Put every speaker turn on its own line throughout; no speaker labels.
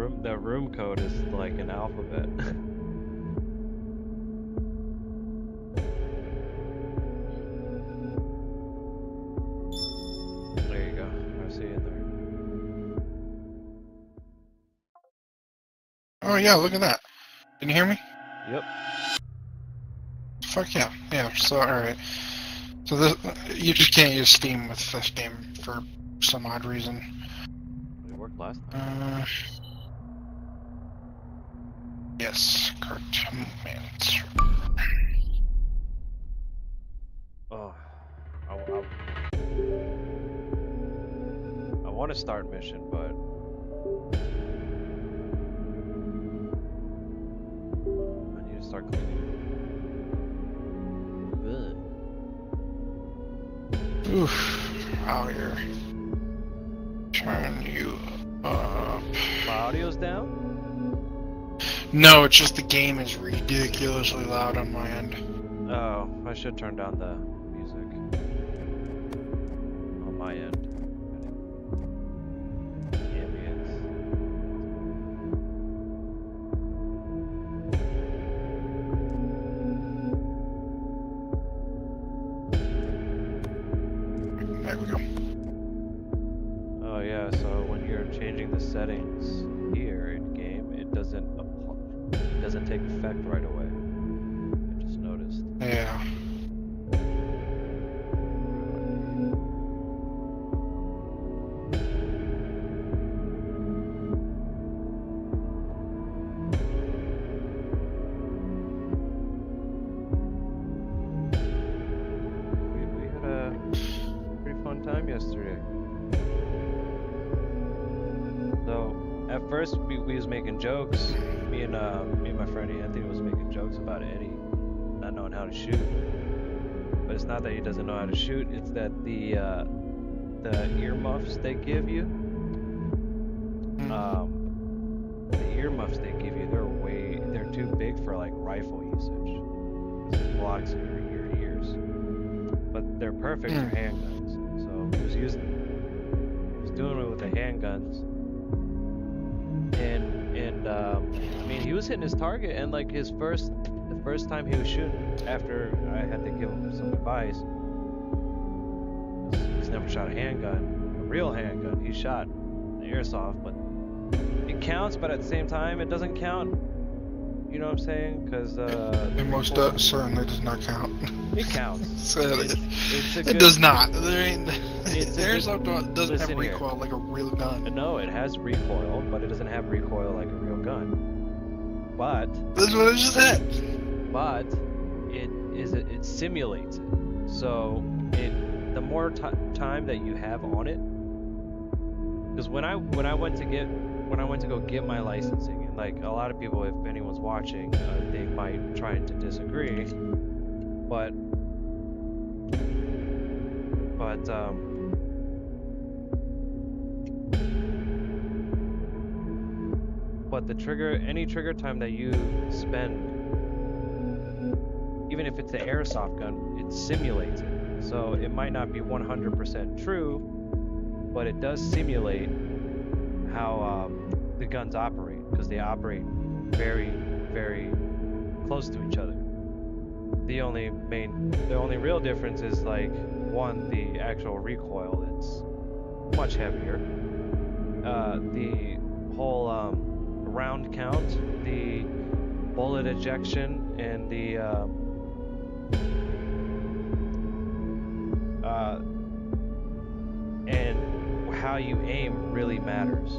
room code is like an alphabet. There you go. I see it there.
Oh yeah, look at that. Can you hear me?
Yep.
Fuck yeah. Yeah, so alright. So this, you just can't use Steam with this game for some odd reason.
It worked last time.
Yes, correct. Man, it's...
Oh, I want to start mission, but I need to start cleaning.
Oof. Out here. Turn you up.
My audio's down?
No, it's just the game is ridiculously loud on my end.
Oh, I should turn down the music on my end. Ambience.
There we go.
Oh yeah, so when you're changing the settings here in game, it doesn't take effect right away. I just noticed.
Yeah.
We had a pretty fun time yesterday. So at first we was making jokes. Me and my friend Anthony was making jokes about Eddie not knowing how to shoot. But it's not that he doesn't know how to shoot. It's that the earmuffs they give you, the earmuffs they give you, they're too big for like rifle usage. It blocks your ears. But they're perfect for handguns. So he was doing it with the handguns. And I mean, he was hitting his target, and like the first time he was shooting, after I had to give him some advice, he's never shot a handgun, a real handgun. He shot the airsoft, but it counts, but at the same time, it doesn't count. You know what I'm saying? Because
it most certainly does not count.
It counts.
So
it
it does not. There ain't.
Airsoft
doesn't have recoil like a real gun.
No, it has recoil, but it doesn't have recoil like a real gun. But
That's what I just said.
But it simulates it. So the more time that you have on it, because when I went to go get my licensing, and like a lot of people, if anyone's watching, they might try to disagree, but any trigger time that you spend, even if it's the airsoft gun, it simulates it. So it might not be 100% true, but it does simulate how the guns operate, because they operate very, very close to each other. The only real difference is like one, the actual recoil. It's much heavier. The whole round count, the bullet ejection, and the and how you aim really matters.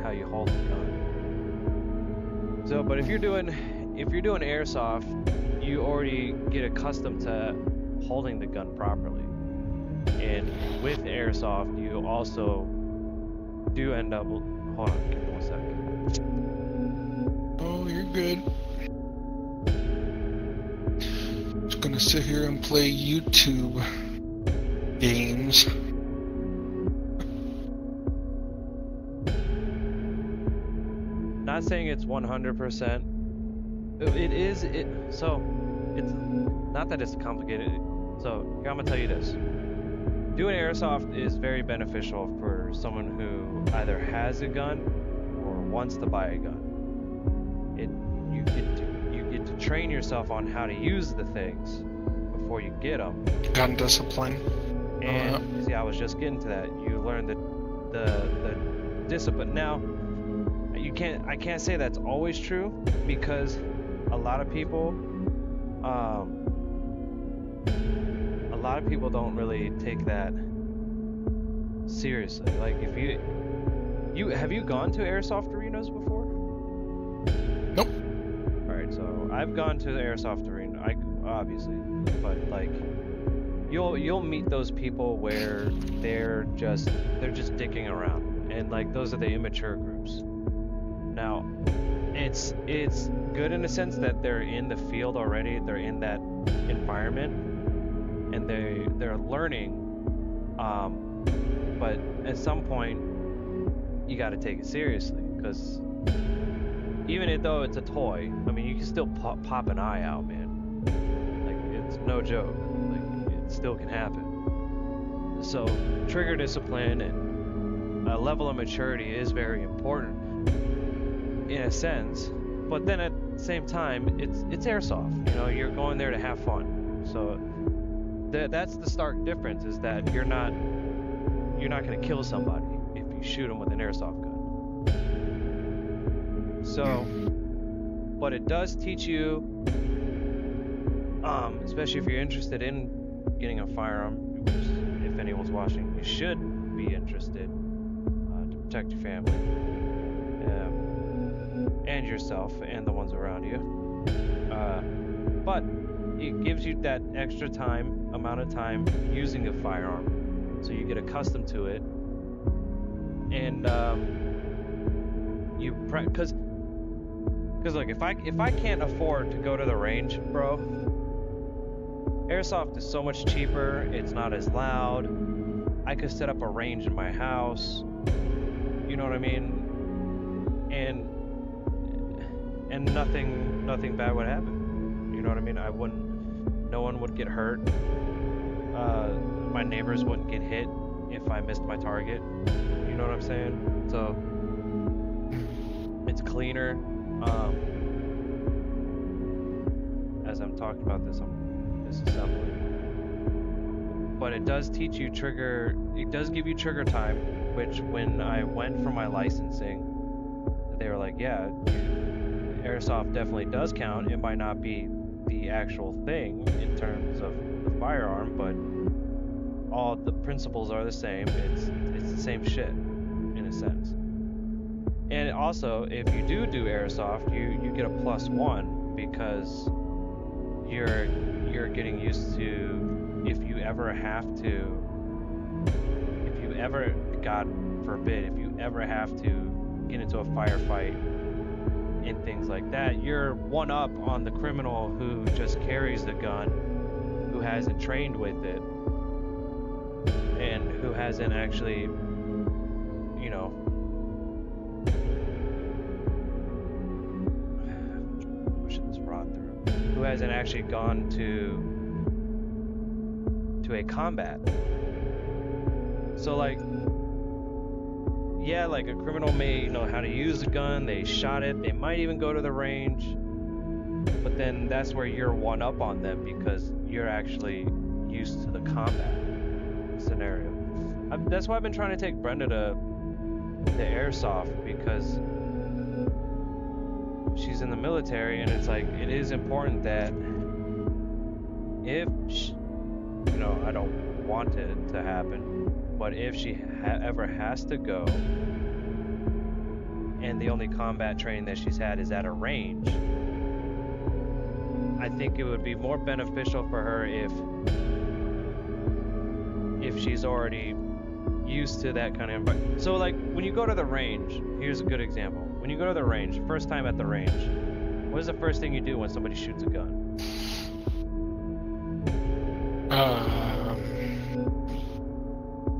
How you hold the gun. So, but if you're doing airsoft, you already get accustomed to holding the gun properly. And with airsoft, you also do end up. Hold on, give me 1 second.
Oh, you're good. Just gonna sit here and play YouTube games.
Not saying it's 100%. So it's not that it's complicated. So I'm gonna tell you this. Doing airsoft is very beneficial for someone who either has a gun wants to buy a gun. You get to train yourself on how to use the things before you get them.
Gun discipline.
And see, I was just getting to that. You learn the discipline. Now, I can't say that's always true, because a lot of people don't really take that seriously. Like, if you have you gone to airsoft arenas before?
Nope.
All right, so I've gone to the airsoft arena. Obviously, but like, you'll meet those people where they're just dicking around, and like, those are the immature groups. Now, it's good in the sense that they're in the field already, they're in that environment, and they're learning. But at some point, you got to take it seriously, because even though it's a toy, I mean, you can still pop an eye out, man. Like, it's no joke. Like, it still can happen. So trigger discipline and a level of maturity is very important in a sense, but then at the same time, it's airsoft. You know, you're going there to have fun. So that's the stark difference, is that you're not going to kill somebody if you shoot them with an airsoft gun. So, but it does teach you, especially if you're interested in getting a firearm, which, if anyone's watching, you should be interested, to protect your family, and yourself and the ones around you. But it gives you that extra amount of time using a firearm, so you get accustomed to it, and because look, if I can't afford to go to the range, bro, airsoft is so much cheaper. It's not as loud. I could set up a range in my house. You know what I mean? And nothing bad would happen. You know what I mean? No one would get hurt. My neighbors wouldn't get hit if I missed my target. You know what I'm saying? So it's cleaner. As I'm talking about this, I'm disassembling. But it does teach you it does give you trigger time, which when I went for my licensing, they were like, yeah, airsoft definitely does count. It might not be the actual thing in terms of the firearm, but all the principles are the same. It's the same shit in a sense. And also, if you do airsoft, you get a +1, because you're getting used to, if you ever, God forbid, if you ever have to get into a firefight and things like that, you're one up on the criminal who just carries the gun, who hasn't trained with it, and who hasn't actually, you know, pushing this rod through, who hasn't actually gone to a combat. So like, yeah, like, a criminal may know how to use a gun, they shot it, they might even go to the range, but then that's where you're one up on them, because you're actually used to the combat scenario. That's why I've been trying to take Brenda to airsoft, because she's in the military, and it's like, it is important that if you know, I don't want it to happen, but if she ever has to go, and the only combat training that she's had is at a range, I think it would be more beneficial for her if she's already used to that kind of environment. So like, when you go to the range, here's a good example. When you go to the range, first time at the range, what is the first thing you do when somebody shoots a gun?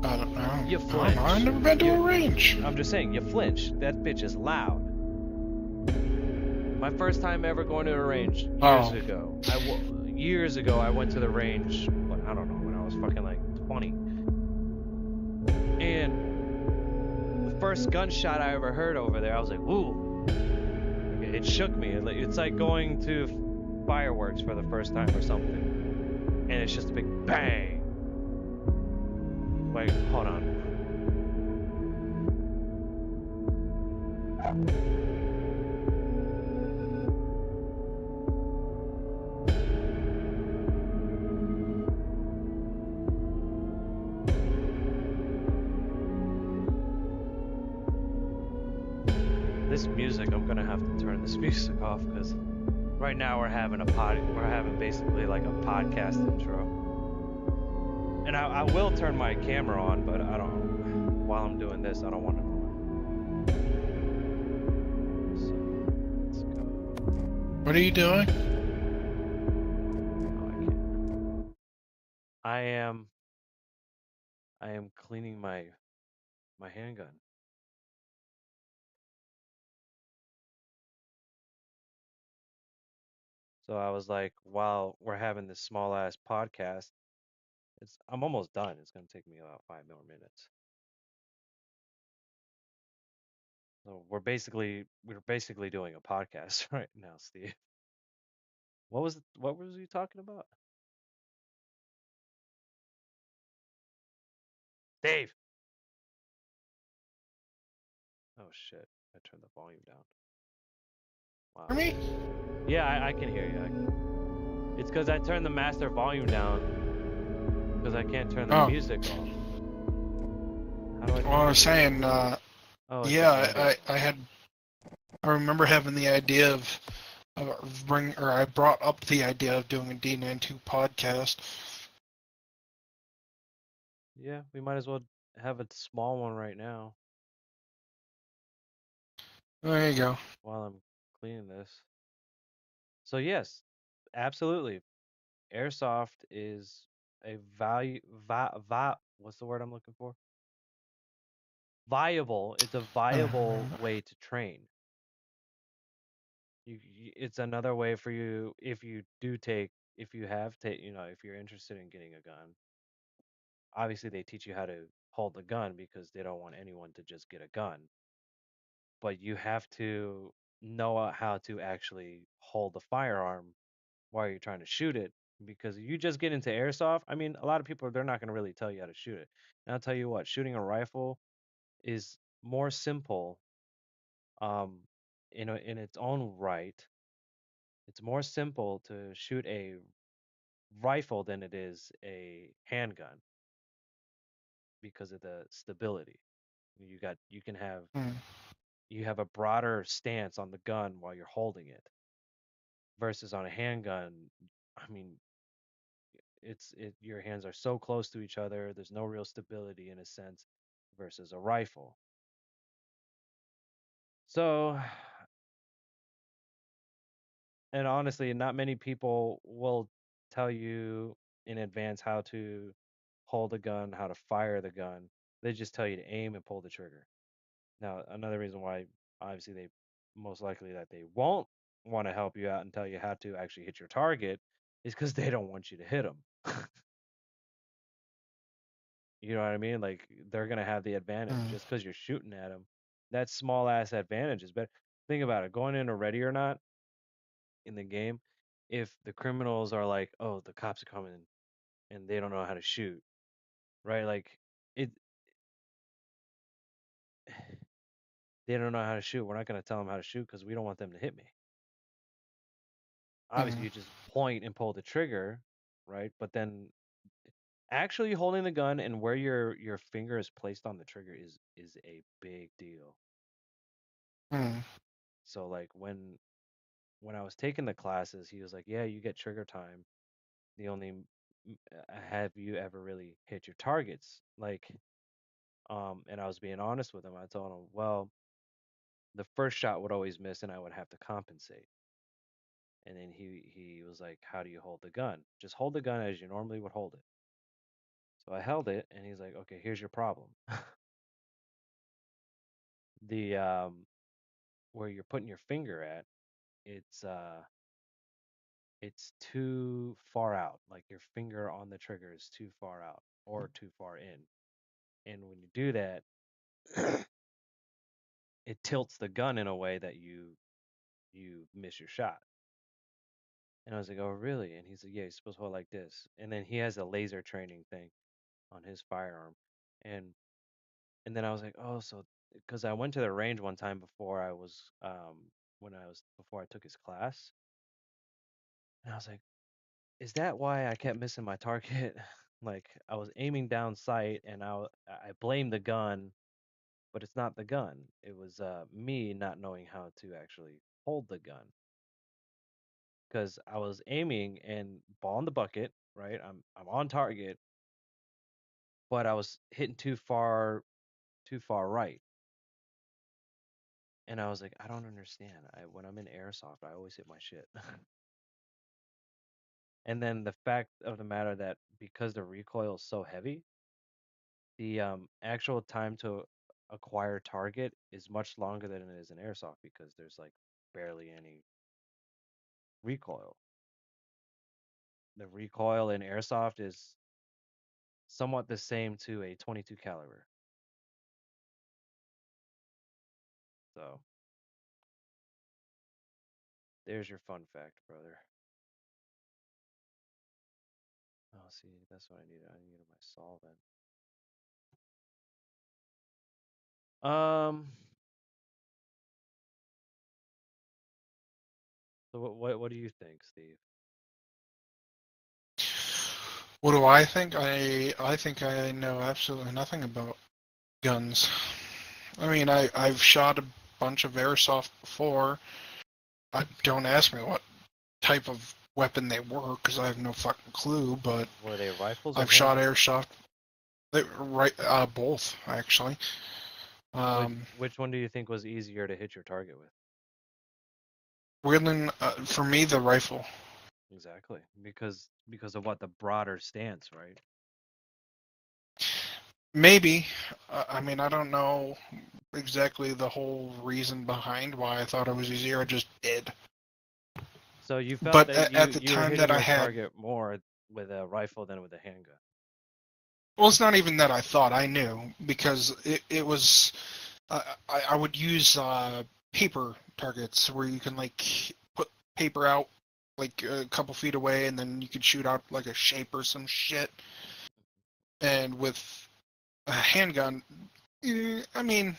I don't know.
You flinch.
I've never been to a range.
I'm just saying, you flinch. That bitch is loud. My first time ever going to a range years ago, I went to the range, I don't know, when I was fucking like 20. And first gunshot I ever heard over there. I was like, "Woo!" It shook me. It's like going to fireworks for the first time or something, and it's just a big bang. Wait, hold on. This music, I'm gonna have to turn this music off because right now we're having basically like a podcast intro. And I will turn my camera on, but I don't. While I'm doing this, I don't want to. So let's go.
What are you doing?
Oh, I can't. I am. I am cleaning my handgun. So I was like, while we're having this small ass podcast, I'm almost done. It's gonna take me about 5 more minutes. So we're basically doing a podcast right now, Steve. What was you talking about? Dave. Oh shit. I turned the volume down.
For
Wow.
me?
Yeah, I can hear you. It's because I turned the master volume down because I can't turn the
Oh,
music off. How do I
well,
turn
I
the
was
music
saying,
off? Oh, it's
yeah,
the audio.
I remember having the idea I brought up the idea of doing a D92 podcast.
Yeah, we might as well have a small one right now
There you go.
while I'm cleaning this. So yes, absolutely. Airsoft is a what's the word I'm looking for? Viable. It's a viable
Uh,
way to train. It's another way for you if you do take if you have take if you're interested in getting a gun. Obviously, they teach you how to hold the gun because they don't want anyone to just get a gun. But you have to know how to actually hold the firearm while you're trying to shoot it because you just get into airsoft. I mean, a lot of people they're not going to really tell you how to shoot it. And I'll tell you what, shooting a rifle is more simple um in its own right. It's more simple to shoot a rifle than it is a handgun because of the stability. You can have
hmm,
you have a broader stance on the gun while you're holding it versus on a handgun. I mean, your hands are so close to each other. There's no real stability in a sense versus a rifle. So, and honestly, not many people will tell you in advance how to hold a gun, how to fire the gun. They just tell you to aim and pull the trigger. Now, another reason why obviously they most likely that they won't want to help you out and tell you how to actually hit your target is because they don't want you to hit them. You know what I mean? Like they're gonna have the advantage
hmm,
just because you're shooting at them. That small ass advantage is better. Think about it. Going into ready or not in the game, if the criminals are like, "Oh, the cops are coming," and they don't know how to shoot, right? Like it, they don't know how to shoot. We're not gonna tell them how to shoot because we don't want them to hit me. Obviously,
hmm,
you just point and pull the trigger, right? But then actually holding the gun and where your finger is placed on the trigger is a big deal.
hmm,
So like when I was taking the classes, he was like, "Yeah, you get trigger time. The only have you ever really hit your targets?" Like, and I was being honest with him. I told him, "Well, the first shot would always miss, and I would have to compensate." And then he was like, "How do you hold the gun? Just hold the gun as you normally would hold it." So I held it, and he's like, "Okay, here's your problem. The where you're putting your finger at, it's uh it's too far out. Like your finger on the trigger is too far out or too far in. And when you do that, it tilts the gun in a way that you miss your shot. And I was like, oh really? And he's like, yeah, you're supposed to hold like this. And then he has a laser training thing on his firearm, and and then I was like, oh, so because I went to the range one time before I was when I was before I took his class, and I was like, is that why I kept missing my target? Like I was aiming down sight, and I blamed the gun, but it's not the gun. It was me not knowing how to actually hold the gun because I was aiming and ball in the bucket, right? I'm on target, but I was hitting too far right. And I was like, I don't understand. When I'm in airsoft, I always hit my shit. And then the fact of the matter that because the recoil is so heavy, the actual time to acquire target is much longer than it is in airsoft because there's like barely any recoil. The recoil in airsoft is somewhat the same to a 22 caliber. So there's your fun fact, brother. Oh, see, that's what I needed. I needed my solvent. Um, so what do you think, Steve?
What do I think? I think I know absolutely nothing about guns. I mean, I've shot a bunch of airsoft before. Don't ask me what type of weapon they were, because I have no fucking clue. But
Were they rifles or
I've shot
handguns?
airsoft, right, both actually. Um,
Which one do you think was easier to hit your target with?
Wheeling, for me, the rifle.
Exactly. Because of what the broader stance, right?
Maybe. I mean, I don't know exactly the whole reason behind why I thought it was easier. I just did.
So you felt
But
that
at the
you were
time
hitting
that I
your
had,
target more with a rifle than with a handgun.
well, it's not even that I thought. I knew because it was. I would use paper targets where you can like put paper out like a couple feet away, and then you could shoot out like a shape or some shit. And with a handgun, I mean,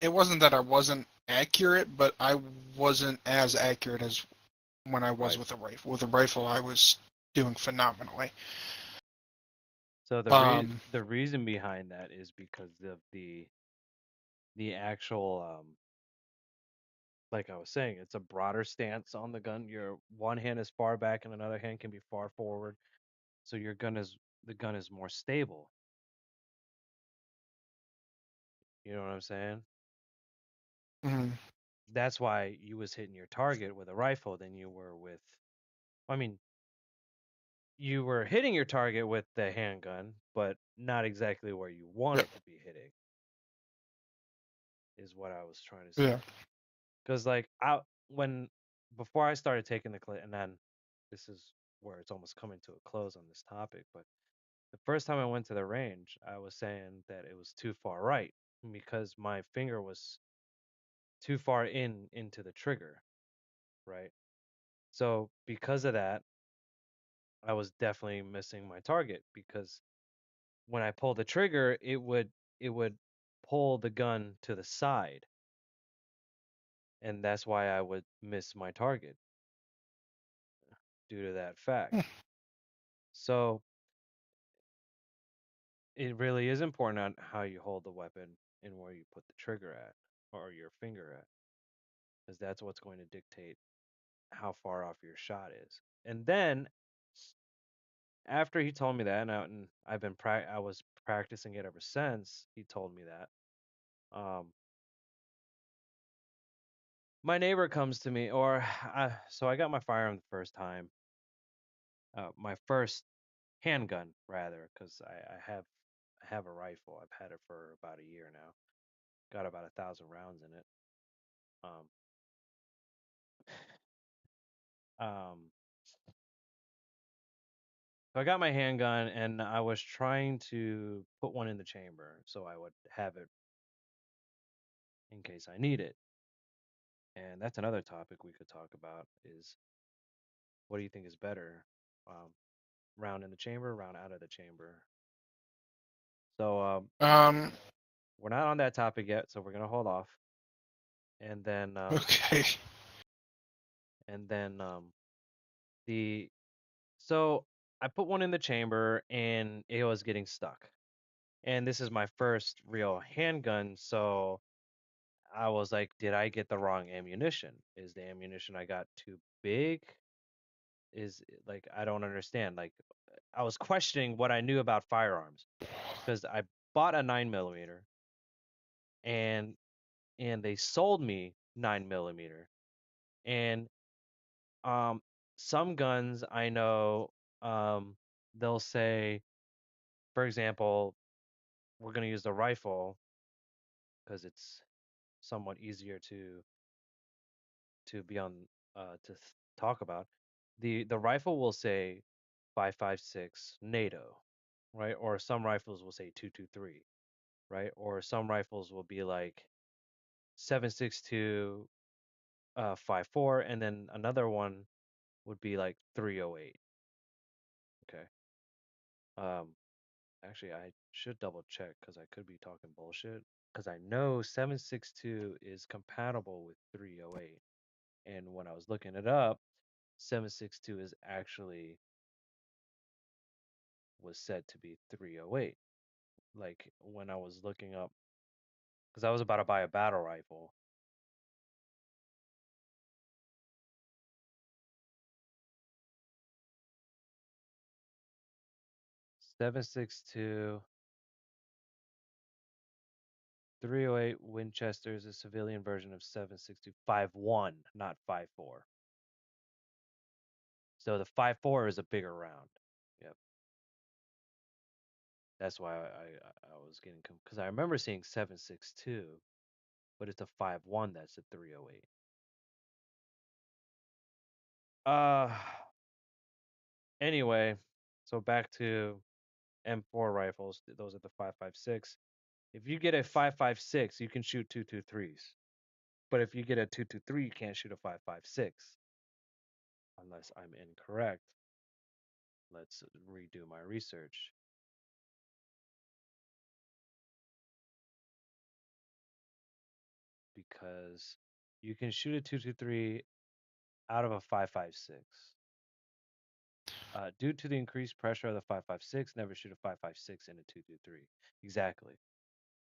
it wasn't that I wasn't accurate, but I wasn't as accurate as when I was
Right.
with a rifle. With a rifle, I was doing phenomenally.
So
Um,
the reason behind that is because of the actual like I was saying, it's a broader stance on the gun. Your one hand is far back and another hand can be far forward. So your gun is the gun is more stable. You know what I'm saying?
mm,
That's why you was hitting your target with a rifle than you were with I mean, you were hitting your target with the handgun, but not exactly where you
yeah,
wanted to be hitting, is what I was trying to say.
yeah.
Because like I when before I started taking the class, and then this is where it's almost coming to a close on this topic, but the first time I went to the range, I was saying that it was too far right because my finger was too far into the trigger, right? So because of that, I was definitely missing my target because when I pulled the trigger, it would pull the gun to the side, and that's why I would miss my target due to that fact.
Hmm.
So it really is important on how you hold the weapon and where you put the trigger at or your finger at, because that's what's going to dictate how far off your shot is. And then after he told me that, and I was practicing it ever since he told me that. My neighbor comes to me, or so I got my firearm the first time, my first handgun rather, because I have a rifle. I've had it for about a year now. Got about 1,000 rounds in it. Um, um, so I got my handgun, and I was trying to put one in the chamber, so I would have it in case I need it. And that's another topic we could talk about is what do you think is better? Um, round in the chamber, round out of the chamber. So
Um.
we're not on that topic yet, so we're gonna hold off. And then
Okay.
and then the so I put one in the chamber and it was getting stuck. And this is my first real handgun, so I was like, did I get the wrong ammunition? Is the ammunition I got too big? Is like I don't understand. Like I was questioning what I knew about firearms because I bought a 9 millimeter and they sold me 9 millimeter and um some guns I know they'll say, for example, we're gonna use the rifle because it's somewhat easier to be on talk about. The rifle will say 5.56 NATO, right? Or some rifles will say 2.23, right? Or some rifles will be like 7.62 5.4, and then another one would be like 3.08. Okay. Um Actually I should double check because I could be talking bullshit because I know 7.62 is compatible with 3.08. And when I was looking it up, 7.62 is actually was said to be 308. Like when I was looking up, because I was about to buy a battle rifle. 7.62, 308 Winchester is a civilian version of 7.62 5.1, not 5.4. So the 5.4 is a bigger round. Yep. That's why I was getting because I remember seeing 7.62, but it's a 5.1 that's a 308. Uh anyway, so back to M4 rifles. Those are the 5.56. If you get a 5.56, you can shoot 2.23s. But if you get a 2.23, you can't shoot a 5.56 unless I'm incorrect. Let's redo my research because you can shoot a 2.23 out of a 5.56. Due to the increased pressure of the 5.56, never shoot a 5.56 in a 2.23. Exactly.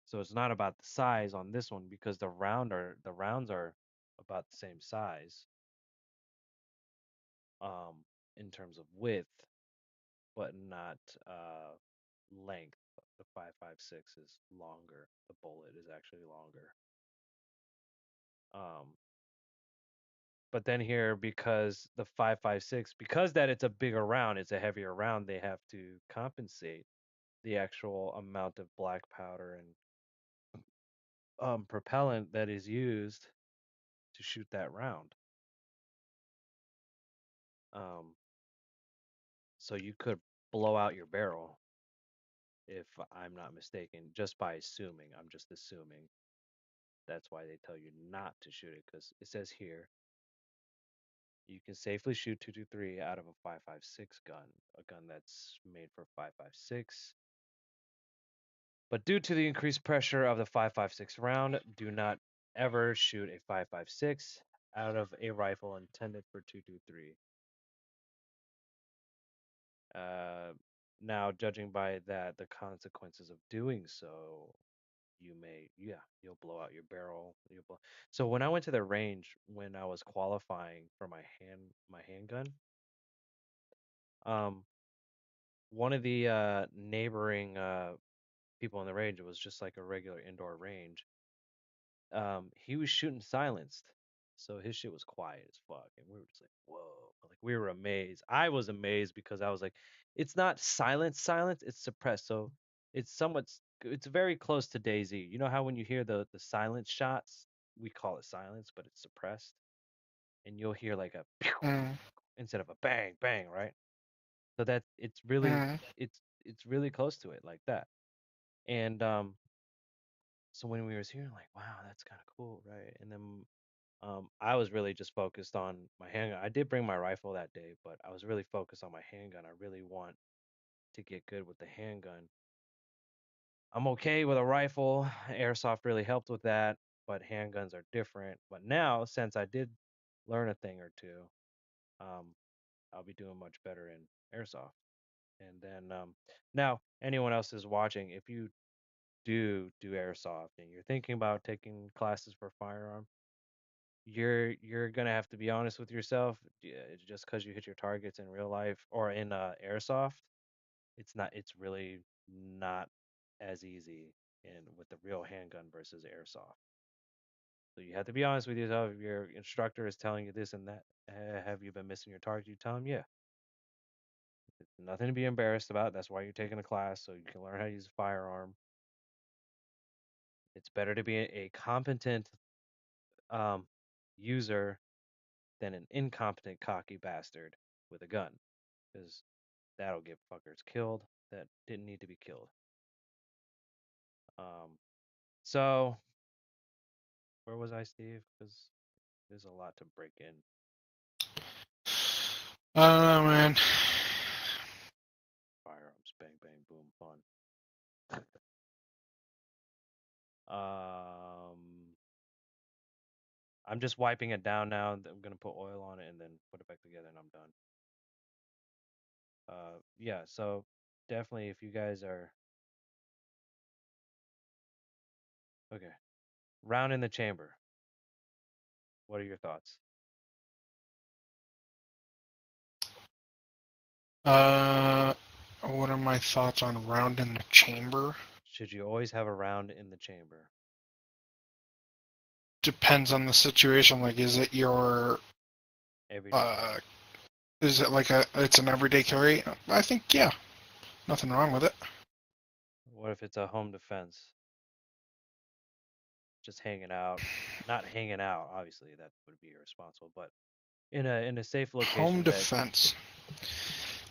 So it's not about the size on this one because the rounds are about the same size um in terms of width, but not length. The 5.56 is longer. The bullet is actually longer. Um, but then here, because the 5.56, because that it's a bigger round, it's a heavier round, they have to compensate the actual amount of black powder and propellant that is used to shoot that round. Um, so you could blow out your barrel if I'm not mistaken, just by assuming. I'm just assuming. That's why they tell you not to shoot it because it says here you can safely shoot 2.23 out of a 5.56 gun, a gun that's made for 5.56. But due to the increased pressure of the 5.56 round, do not ever shoot a 5.56 out of a rifle intended for 2.23. Uh, Now, judging by that, the consequences of doing so, you'll blow out your barrel. So when I went to the range when I was qualifying for my handgun, um, one of the neighboring people on the range, it was just like a regular indoor range. He was shooting silenced, so his shit was quiet as fuck, and we were just like, whoa, like we were amazed. I was amazed because I was like, it's not silence, it's suppressed, so it's very close to Daisy. You know how when you hear the silence shots, we call it silence, but it's suppressed, and you'll hear like a pew
Mm,
instead of a bang bang, right? So that
mm,
it's really close to it like that. And So when we was here, like, wow, that's kind of cool, right? And then I was really just focused on my handgun. I did bring my rifle that day, but I was really focused on my handgun. I really want to get good with the handgun. I'm okay with a rifle. Airsoft really helped with that, but handguns are different. But now, since I did learn a thing or two, um, I'll be doing much better in airsoft. And then now, anyone else is watching, if you do airsoft and you're thinking about taking classes for firearm, you're gonna have to be honest with yourself. Yeah, just because you hit your targets in real life or in airsoft, it's not. It's really not as easy in with the real handgun versus airsoft. So you have to be honest with yourself. If your instructor is telling you this and that, have you been missing your target? You tell him, yeah. It's nothing to be embarrassed about. That's why you're taking a class so you can learn how to use a firearm. It's better to be a competent um, user than an incompetent, cocky bastard with a gun, because that'll get fuckers killed that didn't need to be killed. Um, so where was I, Steve? Because there's a lot to break in.
I don't know, man.
Firearms, bang, bang, boom, fun. um, I'm just wiping it down now. I'm gonna put oil on it and then put it back together, and I'm done. Yeah. So definitely, if you guys are okay, round in the chamber. What are your thoughts?
Uh, what are my thoughts on round in the chamber?
Should you always have a round in the chamber?
Depends on the situation. Like, is it your
Everyday
uh,
carry.
is it like it's an everyday carry? I think yeah, nothing wrong with it.
What if it's a home defense? Just hanging out, not hanging out. Obviously, that would be irresponsible. But in a safe
Home
location that
defense.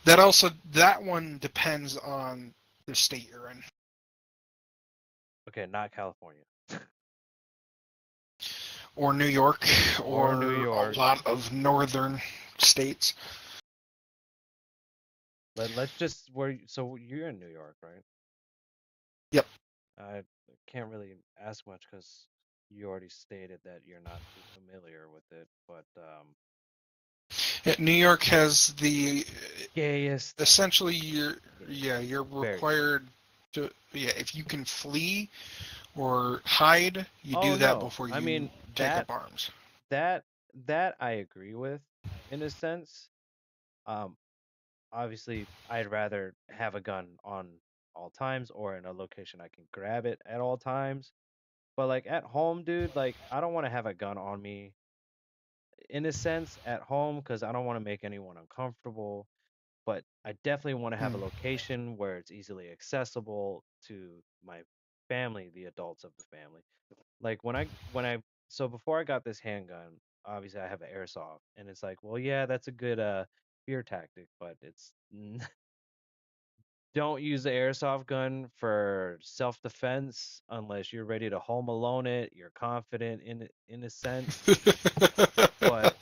That one depends on the state you're in.
okay, not California
Or New York,
or New
or a
York.
lot of northern states.
Let's just where. So you're in New York, right?
Yep.
I can't really ask much because you already stated that you're not too familiar with it. But
New York has the
gayest,
essentially
gayest,
you're
very gay.
required to if you can flee or hide, you
Oh
do that
no,
before
I
you
mean
take up arms.
that that I agree with in a sense. Um, Obviously, I'd rather have a gun on all times or in a location I can grab it at all times. But like at home, dude, like I don't want to have a gun on me in a sense at home because I don't want to make anyone uncomfortable. But I definitely want to have a
Hmm.
location where it's easily accessible to my family, the adults of the family. Like when I so before I got this handgun, obviously I have an airsoft, and it's like, well, yeah, that's a good fear tactic, but it's don't use the airsoft gun for self-defense unless you're ready to home alone it, you're confident in it in a sense, but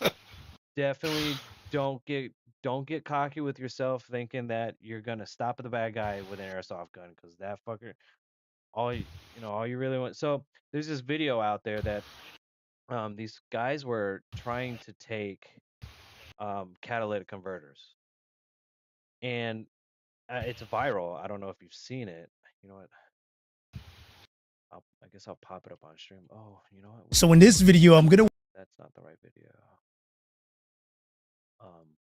definitely don't get cocky with yourself thinking that you're gonna stop the bad guy with an airsoft gun because that fucker all you really want. So there's this video out there that these guys were trying to take catalytic converters, and it's viral. I don't know if you've seen it. You know what? I guess I'll pop it up on stream. Oh, you know what? Which
So in
video
this
was that?
video, I'm going to
That's not the right video. Um,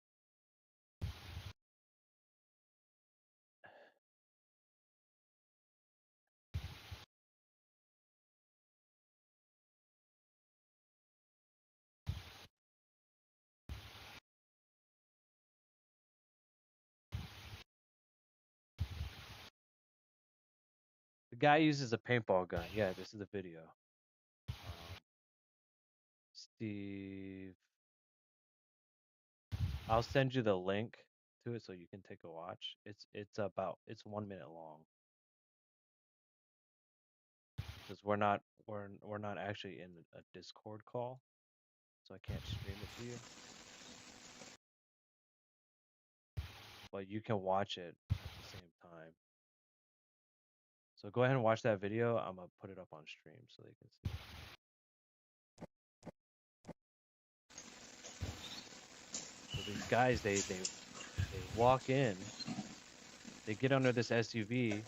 the guy uses a paintball gun. Yeah, this is the video. Steve, I'll send you the link to it so you can take a watch. It's 1 minute long. because we're not actually in a Discord call, so I can't stream it to you. But you can watch it at the same time. So go ahead and watch that video. I'm gonna put it up on stream so they can see it. So these guys, they walk in, they get under this SUV.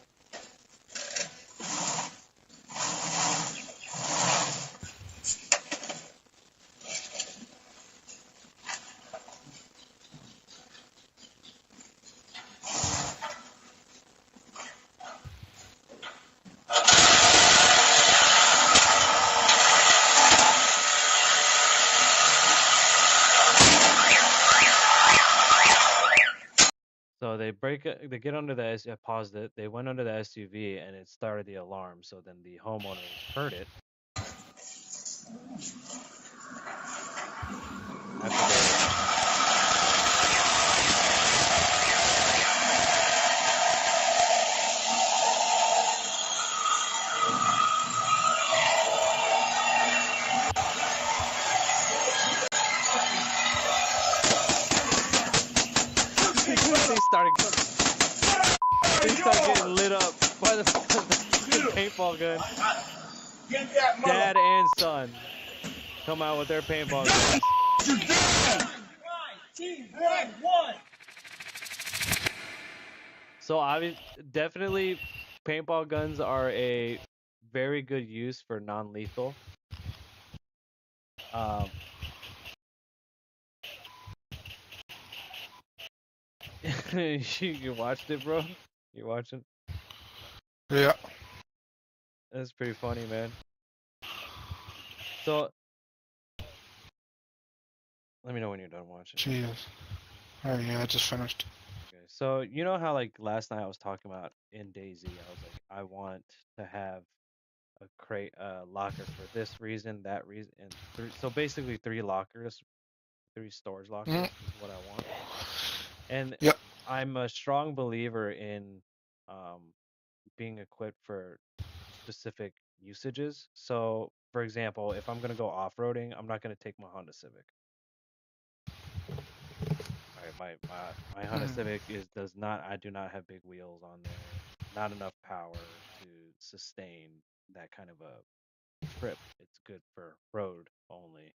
So they get under the I paused it. They went under the SUV and it started the alarm. So then the homeowners heard it after they. They started getting lit up by the paintball gun. Dad and son come out with their paintball guns. So obviously, definitely, paintball guns are a very good use for non-lethal. You watched it, bro? You watching?
Yeah.
That's pretty funny, man. So, let me know when you're done watching.
Jeez. Oh yeah, I just finished.
Okay. So you know how like last night I was talking about in DayZ, I was like, I want to have a crate locker for this reason, that reason, and so basically three lockers, three storage lockers is what I want. And
Yep.
I'm a strong believer in being equipped for specific usages. So, for example, if I'm gonna go off-roading, I'm not gonna take my Honda Civic. All right, my Honda Civic does not, I do not have big wheels on there, not enough power to sustain that kind of a trip. It's good for road only.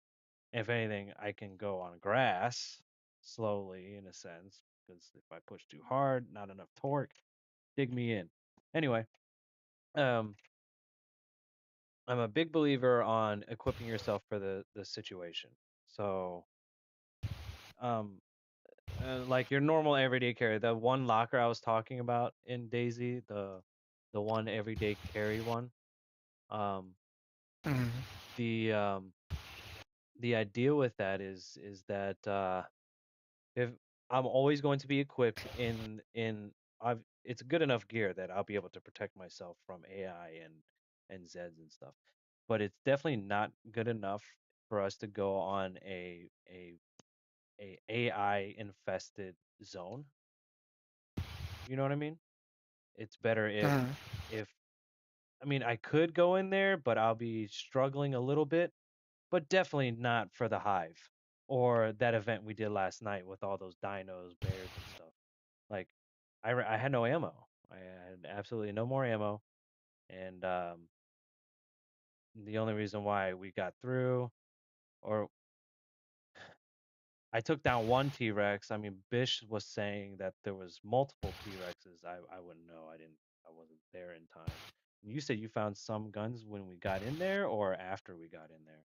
If anything, I can go on grass slowly in a sense, because if I push too hard, not enough torque, dig me in. Anyway, um, I'm a big believer on equipping yourself for the situation. So, um, like your normal everyday carry, the one locker I was talking about in DayZ, the one everyday carry one. Um, the um, the idea with that is that if I'm always going to be equipped in I've it's good enough gear that I'll be able to protect myself from AI and Zeds and stuff. But it's definitely not good enough for us to go on a AI infested zone. You know what I mean? It's better if I mean I could go in there, but I'll be struggling a little bit, but definitely not for the hive or that event we did last night with all those dinos, bears and stuff. Like I had no ammo. I had absolutely no more ammo, and the only reason why we got through, or I took down one T-Rex. I mean, Bish was saying that there was multiple T-Rexes. I wouldn't know. I wasn't there in time. You said you found some guns when we got in there or after we got in there.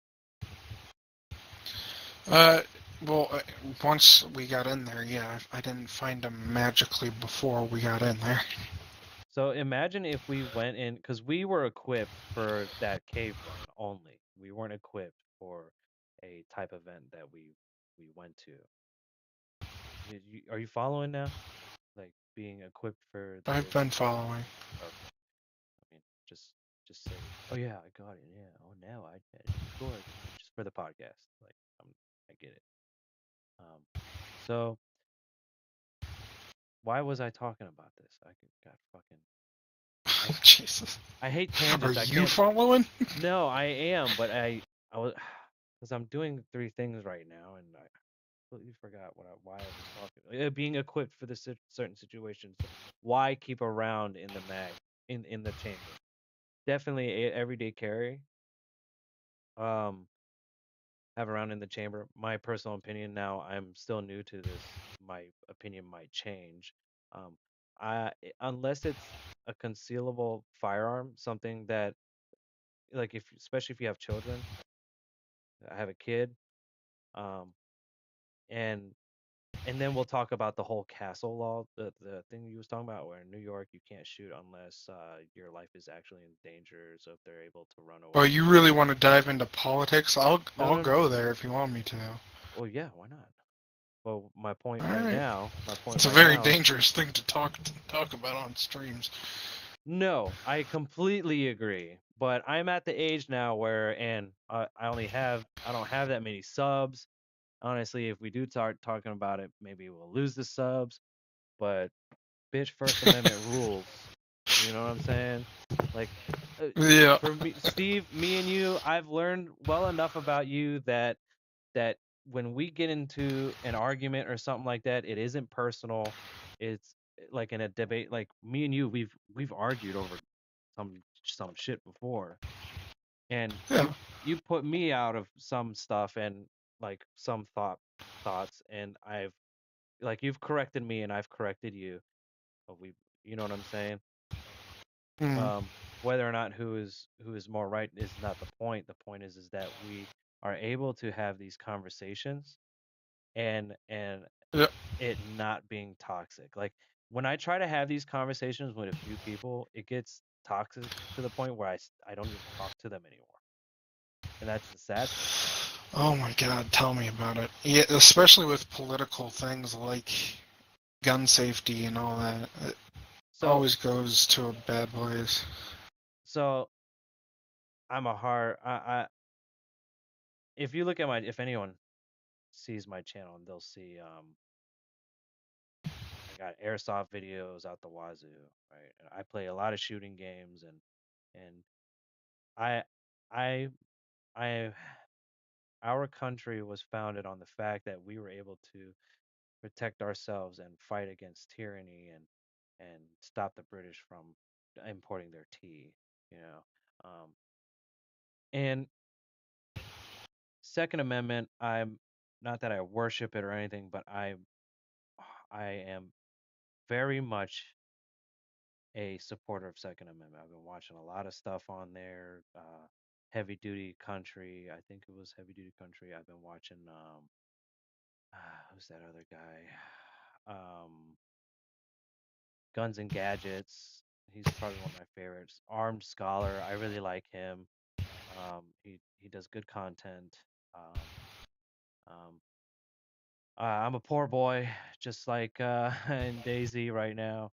Well, once we got in there, yeah, I didn't find them magically before we got in there.
So imagine if we went in, because we were equipped for that cave run only. We weren't equipped for a type event that we went to. Are you following now? Like being equipped for the
I've been following.
Okay. I mean, just say, oh yeah, I got it. Yeah. Oh now I scored just for the podcast. Like I get it. Um, so why was I talking about this? I got fucking. I
Jesus.
I hate
Are
tangents. I
you
can't.
following?
No, I am, but I was because I'm doing three things right now, and I completely forgot why I was talking. Being equipped for the certain situations. Why keep around in the mag in the chamber? Definitely a everyday carry. Um, have around in the chamber. My personal opinion now, I'm still new to this. My opinion might change. Um, unless it's a concealable firearm, something that like if especially if you have children. I have a kid. Um, and and then we'll talk about the whole castle law, the thing you was talking about, where in New York you can't shoot unless your life is actually in danger. So if they're able to run
Oh,
away.
you really want to dive into politics? I'll
No,
I'll
no, no.
go there if you want me to.
Well, yeah, why not? Well,
All right.
my point
It's a
right
very
now.
dangerous thing to talk about on streams.
No, I completely agree. But I'm at the age now where, and I don't have that many subs. Honestly, if we do start talking about it, maybe we'll lose the subs. But bitch, First Amendment rules. You know what I'm saying? Like, uh,
Yeah.
for me, Steve, me and you, I've learned well enough about you that when we get into an argument or something like that, it isn't personal. It's like in a debate. Like me and you, we've argued over some shit before, and
Yeah.
you put me out of some stuff and like some thoughts, and I've like you've corrected me and I've corrected you. We, you know what I'm saying?
Mm.
Um, whether or not who is more right is not the point. The point is that we are able to have these conversations and
Yeah.
it not being toxic. Like when I try to have these conversations with a few people, it gets toxic to the point where I don't even talk to them anymore. And that's the sad thing.
Oh my God, tell me about it. Yeah, especially with political things like gun safety and all that. It
So
always goes to a bad place.
so I'm a hard if you look at my if anyone sees my channel and they'll see I got airsoft videos out the wazoo, right? And I play a lot of shooting games and I I I our country was founded on the fact that we were able to protect ourselves and fight against tyranny and stop the British from importing their tea, you know. And Second Amendment, I'm not that I worship it or anything, but I am very much a supporter of Second Amendment. I've been watching a lot of stuff on there. Heavy Duty Country, I think it was Heavy Duty Country. I've been watching who's that other guy? Um, Guns and Gadgets. He's probably one of my favorites. Armed Scholar, I really like him. He does good content. Um, um, I'm a poor boy, just like in Daisy right now.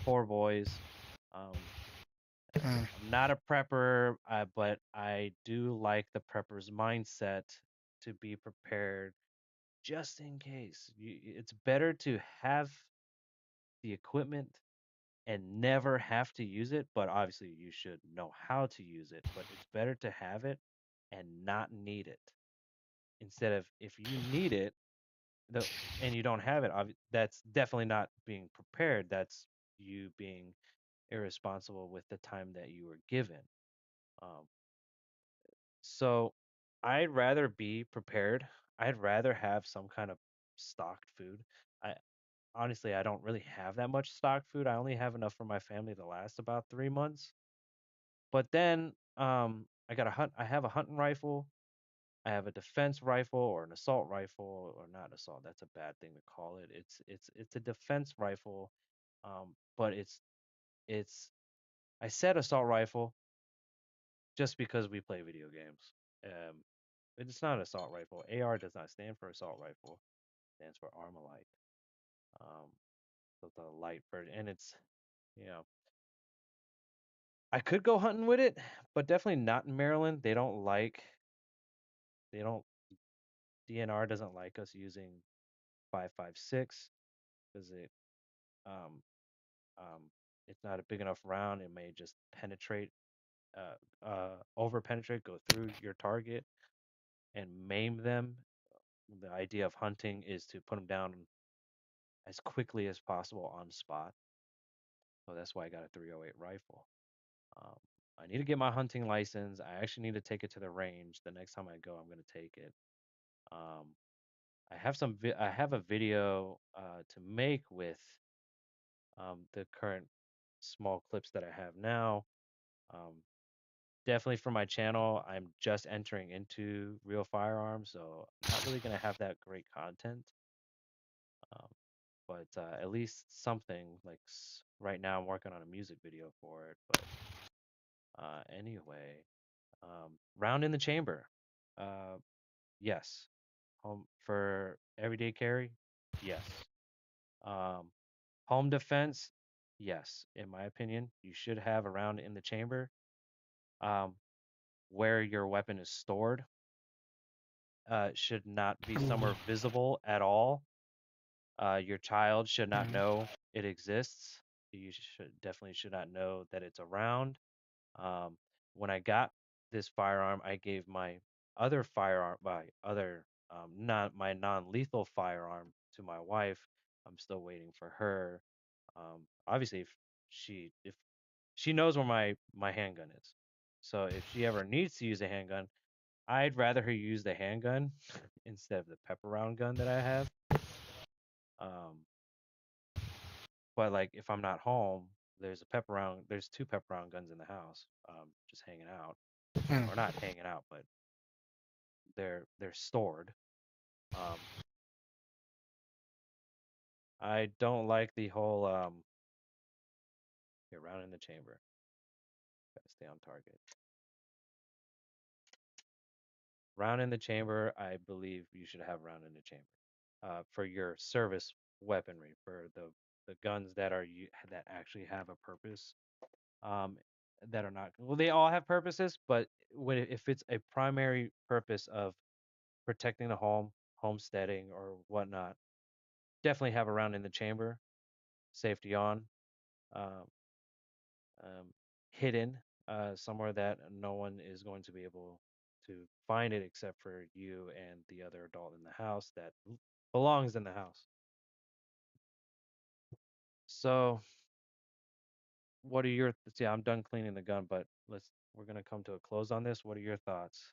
Poor boys. Um,
Mm.
I'm not a prepper, but I do like the prepper's mindset to be prepared just in case. It's better to have the equipment and never have to use it, but obviously you should know how to use it, but it's better to have it and not need it instead of if you need it the and you don't have it, that's definitely not being prepared. That's you being irresponsible with the time that you were given. Um, So I'd rather be prepared. I'd rather have some kind of stocked food. I honestly I don't really have that much stocked food. I only have enough for my family to last about 3 months. But then I have a hunting rifle. I have a defense rifle or an assault rifle or not assault. That's a bad thing to call it. It's a defense rifle. But it's I said assault rifle just because we play video games. Um, it's not assault rifle. AR does not stand for assault rifle. It stands for Armalite. Um, so the light version, and it's you know I could go hunting with it, but definitely not in Maryland. They don't DNR doesn't like us using 5.56 because it um it's not a big enough round, it may just penetrate, over penetrate, go through your target and maim them. The idea of hunting is to put them down as quickly as possible on spot. So that's why I got a 308 rifle. Um, I need to get my hunting license. I actually need to take it to the range. The next time I go, I'm going to take it. Um, I have a video to make with the current small clips that I have now. Um, Definitely for my channel, I'm just entering into real firearms, so not really going to have that great content. Um, but at least something like right now, I'm working on a music video for it. But anyway, round in the chamber. Uh, yes. Home for everyday carry. Yes. Um, Home defense. Yes. In my opinion, you should have a round in the chamber. Um, where your weapon is stored should not be
Ooh.
somewhere visible at all. Your child should not
Mm.
know it exists. You should not know that it's around. Um, when I got this firearm, I gave my other firearm, my other not my non-lethal firearm to my wife. I'm still waiting for her. Obviously, if she knows where my handgun is, so if she ever needs to use a handgun, I'd rather her use the handgun instead of the pepper round gun that I have. Um, but like if I'm not home, there's two pepper round guns in the house, just hanging out,
Mm.
or not hanging out, but they're stored. Um, I don't like the whole here round in the chamber. Gotta stay on target. Round in the chamber. I believe you should have round in the chamber for your service weaponry for the guns that actually have a purpose. Um, that are not well. They all have purposes, but if it's a primary purpose of protecting the home, homesteading, or whatnot, definitely have a round in the chamber, safety on. Um, um, Hidden somewhere that no one is going to be able to find it except for you and the other adult in the house that belongs in the house. So, what are your yeah, I'm done cleaning the gun, but we're gonna come to a close on this. What are your thoughts?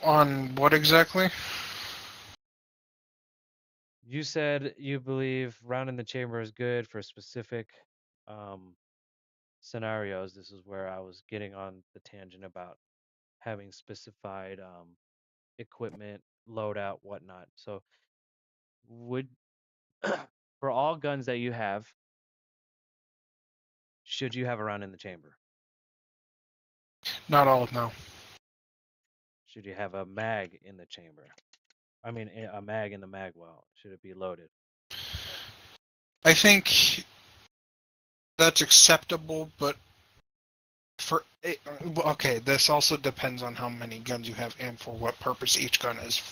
On what exactly?
You said you believe round in the chamber is good for specific um, scenarios. This is where I was getting on the tangent about having specified equipment, loadout, whatnot. So, would for all guns that you have, should you have a round in the chamber?
Not all of no.
Should you have a mag in the chamber? I mean, a mag in the mag well. Should it be loaded?
I think that's acceptable, but for it, okay, this also depends on how many guns you have and for what purpose each gun is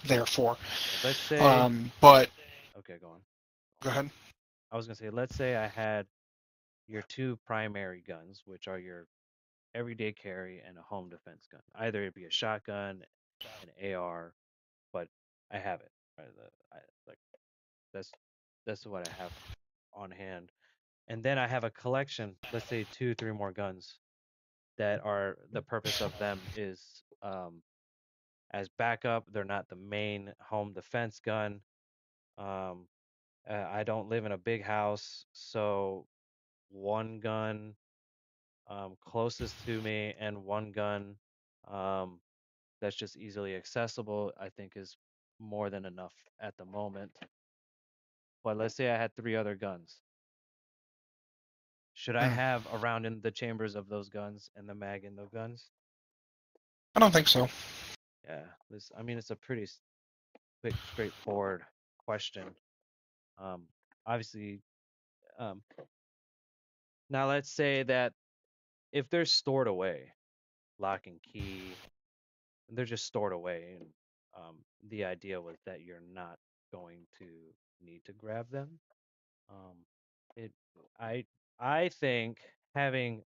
there for.
Okay, let's say.
But
Okay, go on.
go ahead.
I was gonna say, let's say I had your two primary guns, which are your everyday carry and a home defense gun. Either it be a shotgun, an AR, but I have it. Right? Like that's that's what I have on hand. And then I have a collection, let's say two, three more guns that are the purpose of them is as backup. They're not the main home defense gun. Um, I don't live in a big house, so one gun closest to me and one gun um, that's just easily accessible, I think is more than enough at the moment. But let's say I had three other guns. Should I
Mm,
have a round in the chambers of those guns and the mag in those guns?
I don't think so.
Yeah, I mean, it's a pretty quick, straightforward question. Um, Obviously, um, now let's say that if they're stored away, lock and key, they're just stored away, and the idea was that you're not going to need to grab them. Um, it I I think having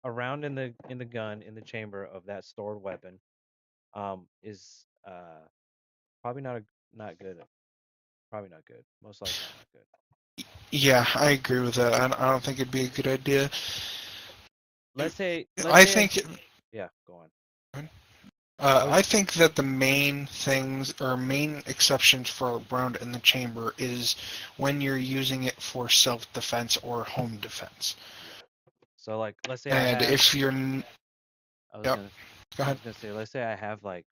a round in the gun in the chamber of that stored weapon is probably not good. Probably not good. Most likely not good.
Yeah, I agree with that. I don't think it'd be a good idea.
Let's
I
say
think
yeah, go on. I was
I think that the main things or main exceptions for a round in the chamber is when you're using it for self-defense or home defense.
yeah. So like let's say I
And
have
if you're,
I was
yep,
gonna
go
I
ahead.
was gonna say let's say I have like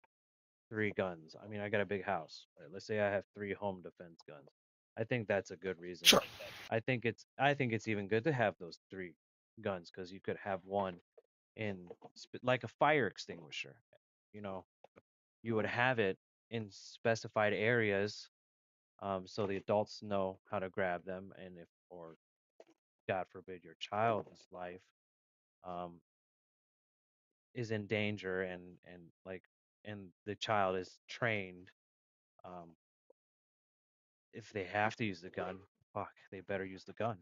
three guns. I mean I got a big house. Right? Let's say I have three home defense guns. I think that's a good reason.
Sure.
I think it's even good to have those three guns because you could have one in like a fire extinguisher. You know, you would have it in specified areas so the adults know how to grab them, and if or God forbid your child's life um, is in danger and like and the child is trained um, if they have to use the gun, fuck, they better use the gun.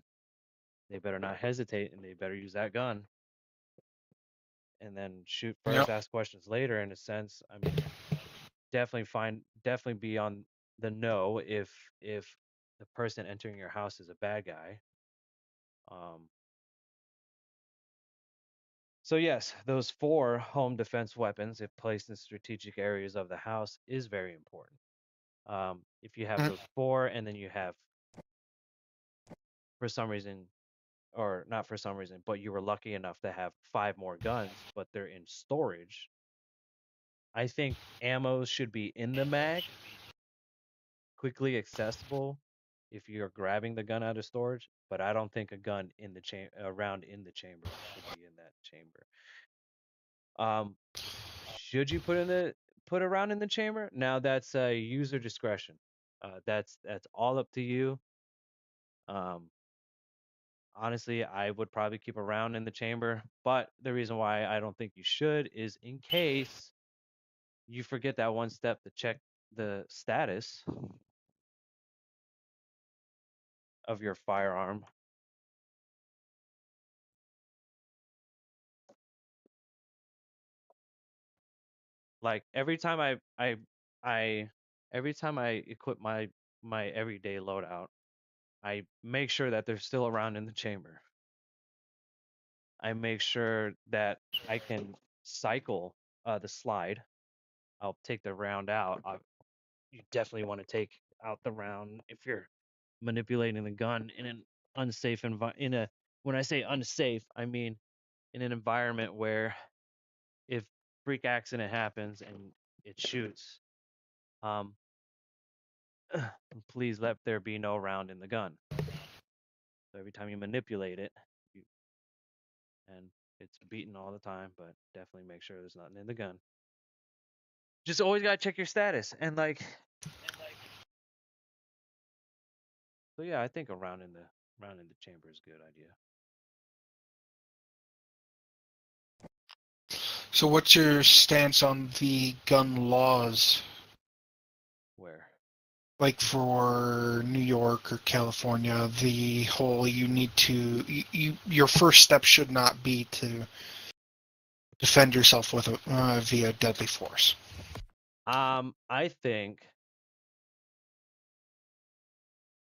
They better not hesitate and they better use that gun and then shoot first,
Yep.
ask questions later in a sense. I mean, definitely be on the know if the person entering your house is a bad guy. Um, so yes, those four home defense weapons, if placed in strategic areas of the house, is very important. If you have
Mhm.
those four, and then you have, for some reason, or not for some reason, but you were lucky enough to have five more guns, but they're in storage. I think ammo should be in the mag, quickly accessible if you're grabbing the gun out of storage, but I don't think a gun in the around in the chamber should be in that chamber. Um, should you put around in the chamber? Now that's user discretion. That's all up to you. Um, honestly, I would probably keep a round in the chamber, but the reason why I don't think you should is in case you forget that one step to check the status of your firearm. Like I every time I equip my everyday loadout, I make sure that they're still around in the chamber. I make sure that I can cycle the slide. I'll take the round out. You definitely want to take out the round if you're manipulating the gun in an unsafe environment. In a When I say unsafe, I mean in an environment where if freak accident happens and it shoots, um, please let there be no round in the gun. So every time you manipulate it, you and it's beaten all the time, but definitely make sure there's nothing in the gun. Just always gotta check your status and so yeah, I think a round in the chamber is a good idea.
So what's your stance on the gun laws?
Where
Like for New York or California, the whole you need to your first step should not be to defend yourself with via deadly force.
I think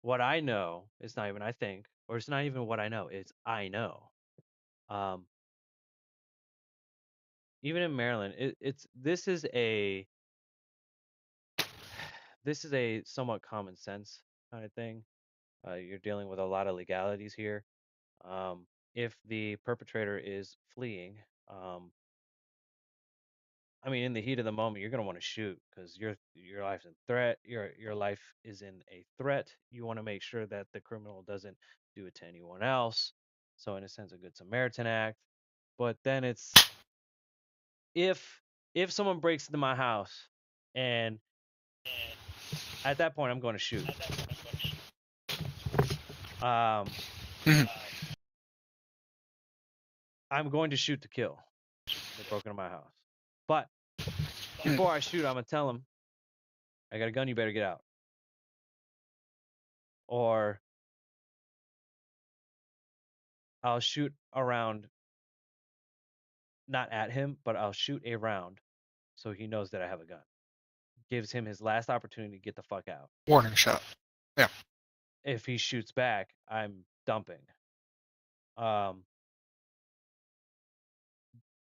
what I know, it's not even I think, or it's not even what I know, it's I know. Um, even in Maryland, it's this is a somewhat common sense kind of thing. You're dealing with a lot of legalities here. Um, if the perpetrator is fleeing, um, I mean, in the heat of the moment, you're gonna want to shoot because your life's in threat. Your life is in a threat. You want to make sure that the criminal doesn't do it to anyone else. So, in a sense, a good Samaritan act. But then it's if if someone breaks into my house, and at that point, I'm going to shoot. Um,
Mhm.
I'm going to shoot to kill. They broke into my house. But
Mhm.
before I shoot, I'm gonna tell them, I got a gun. You better get out. Or I'll shoot around, not at him, but I'll shoot a round so he knows that I have a gun. Gives him his last opportunity to get the fuck out.
Warning shot. Yeah.
If he shoots back, I'm dumping. Um,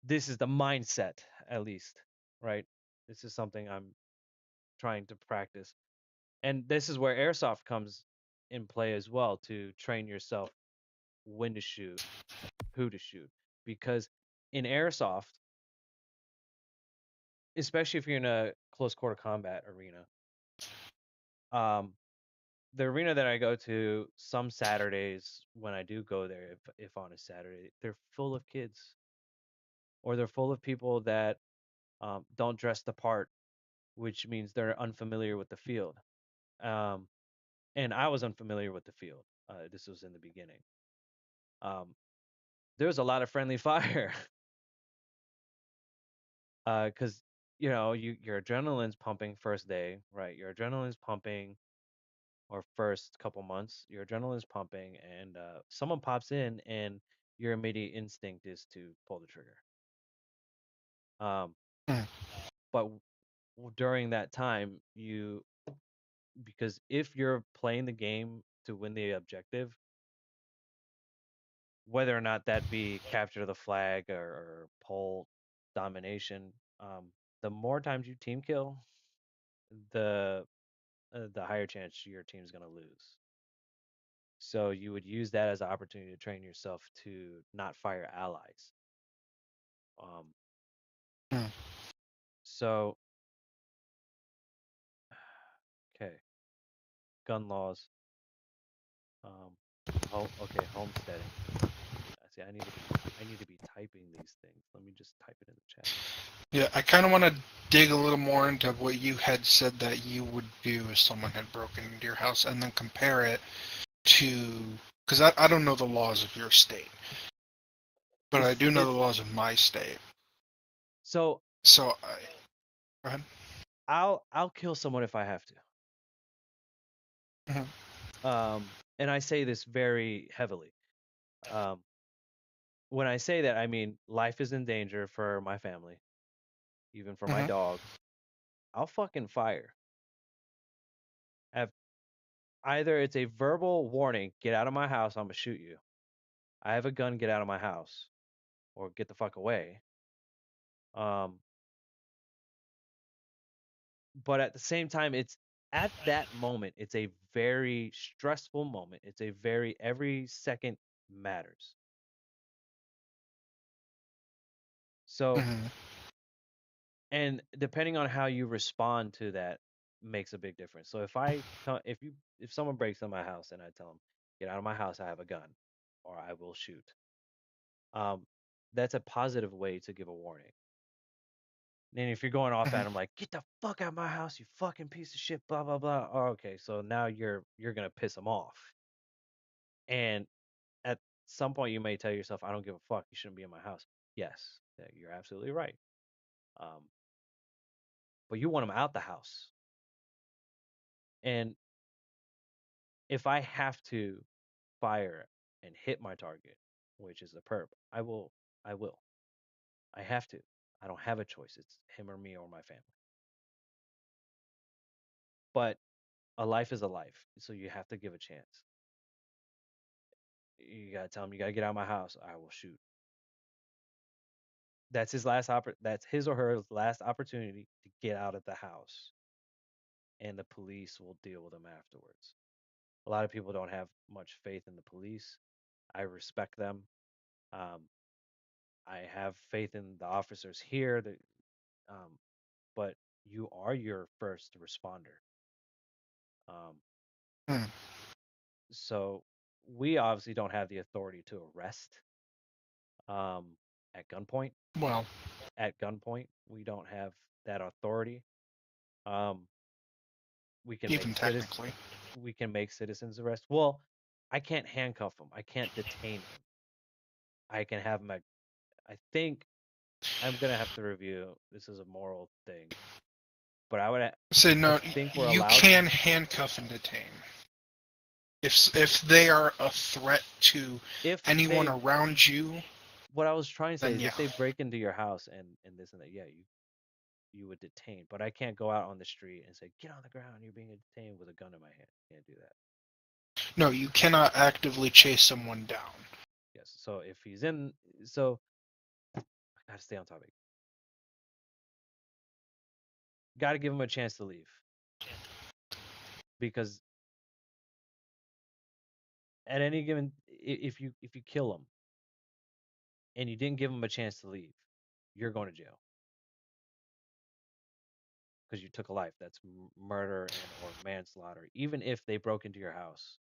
this is the mindset, at least, right? This is something I'm trying to practice. And this is where airsoft comes in play as well, to train yourself when to shoot, who to shoot. Because in airsoft, especially if you're in a close quarter combat arena, um, the arena that I go to some Saturdays, when I do go there, if on a Saturday, they're full of kids, or they're full of people that don't dress the part, which means they're unfamiliar with the field. Um, and I was unfamiliar with the field. This was in the beginning. Um, there was a lot of friendly fire, because your adrenaline's pumping first day, right? Your adrenaline's pumping, or first couple months, your adrenaline's pumping, and someone pops in, and your immediate instinct is to pull the trigger. Um,
Mm.
but during that time, because if you're playing the game to win the objective, whether or not that be capture the flag, or pull domination, the more times you team kill, the the higher chance your team's going to lose. So you would use that as an opportunity to train yourself to not fire allies. Um,
Mm.
so okay, gun laws. Um, okay, homesteading. I see. I need to be typing these things. Let me just type it in the chat.
Yeah, I kind of want to dig a little more into what you had said that you would do if someone had broken into your house, and then compare it to, because I don't know the laws of your state, but I
It's
do know the
it's
laws of my state.
so
So go ahead.
I'll kill someone if I have
Mhm.
to. And I say this very heavily. Um, when I say that, I mean life is in danger for my family, even for my
Mhm.
dog. I'll fucking fire. Have Either it's a verbal warning, get out of my house, I'm gonna shoot you. I have a gun, get out of my house, or get the fuck away. Um, but at the same time, it's at that moment, it's a very stressful moment. It's a very every second matters. So,
Mhm.
and depending on how you respond to that makes a big difference. So if someone breaks in my house and I tell them, get out of my house, I have a gun, or I will shoot. Um, that's a positive way to give a warning. And if you're going off at
Mhm.
them like, get the fuck out of my house, you fucking piece of shit, blah blah blah. Oh, okay, so now you're gonna piss them off. And at some point you may tell yourself, I don't give a fuck, you shouldn't be in my house. Yes, you're absolutely right. Um, but you want them out the house. And if I have to fire and hit my target, which is the perp, I will. I have to. I don't have a choice. It's him or me or my family. But a life is a life, so you have to give a chance. You gotta tell him, you gotta get out of my house. I will shoot. That's his or her last opportunity to get out of the house, and the police will deal with them afterwards. A lot of people don't have much faith in the police. I respect them. Um, I have faith in the officers here. Um, but you are your first responder. Um,
Mhm.
so we obviously don't have the authority to arrest, um, at gunpoint.
Well,
At gunpoint, we don't have that authority. Um, we can make
even
citizens
technically.
we can make citizens arrest. Well, I can't handcuff him. I can't detain him. I can have him. I think I'm gonna have to review. This is a moral thing, but
Say
I
no,
think we're
you
allowed.
can handcuff and detain. If they are a threat to
If
anyone
they,
around you,
what I was trying to say
then
is
yeah.
if they break into your house and this and that, yeah, you would detain. But I can't go out on the street and say, get on the ground, you're being detained with a gun in my hand. Can't do that.
No, you cannot actively chase someone down.
Yes. So if he's in, so I gotta stay on topic. Got to give him a chance to leave because at any given, if you kill him and you didn't give him a chance to leave, you're going to jail because you took a life. That's murder and or manslaughter. Even if they broke into your house,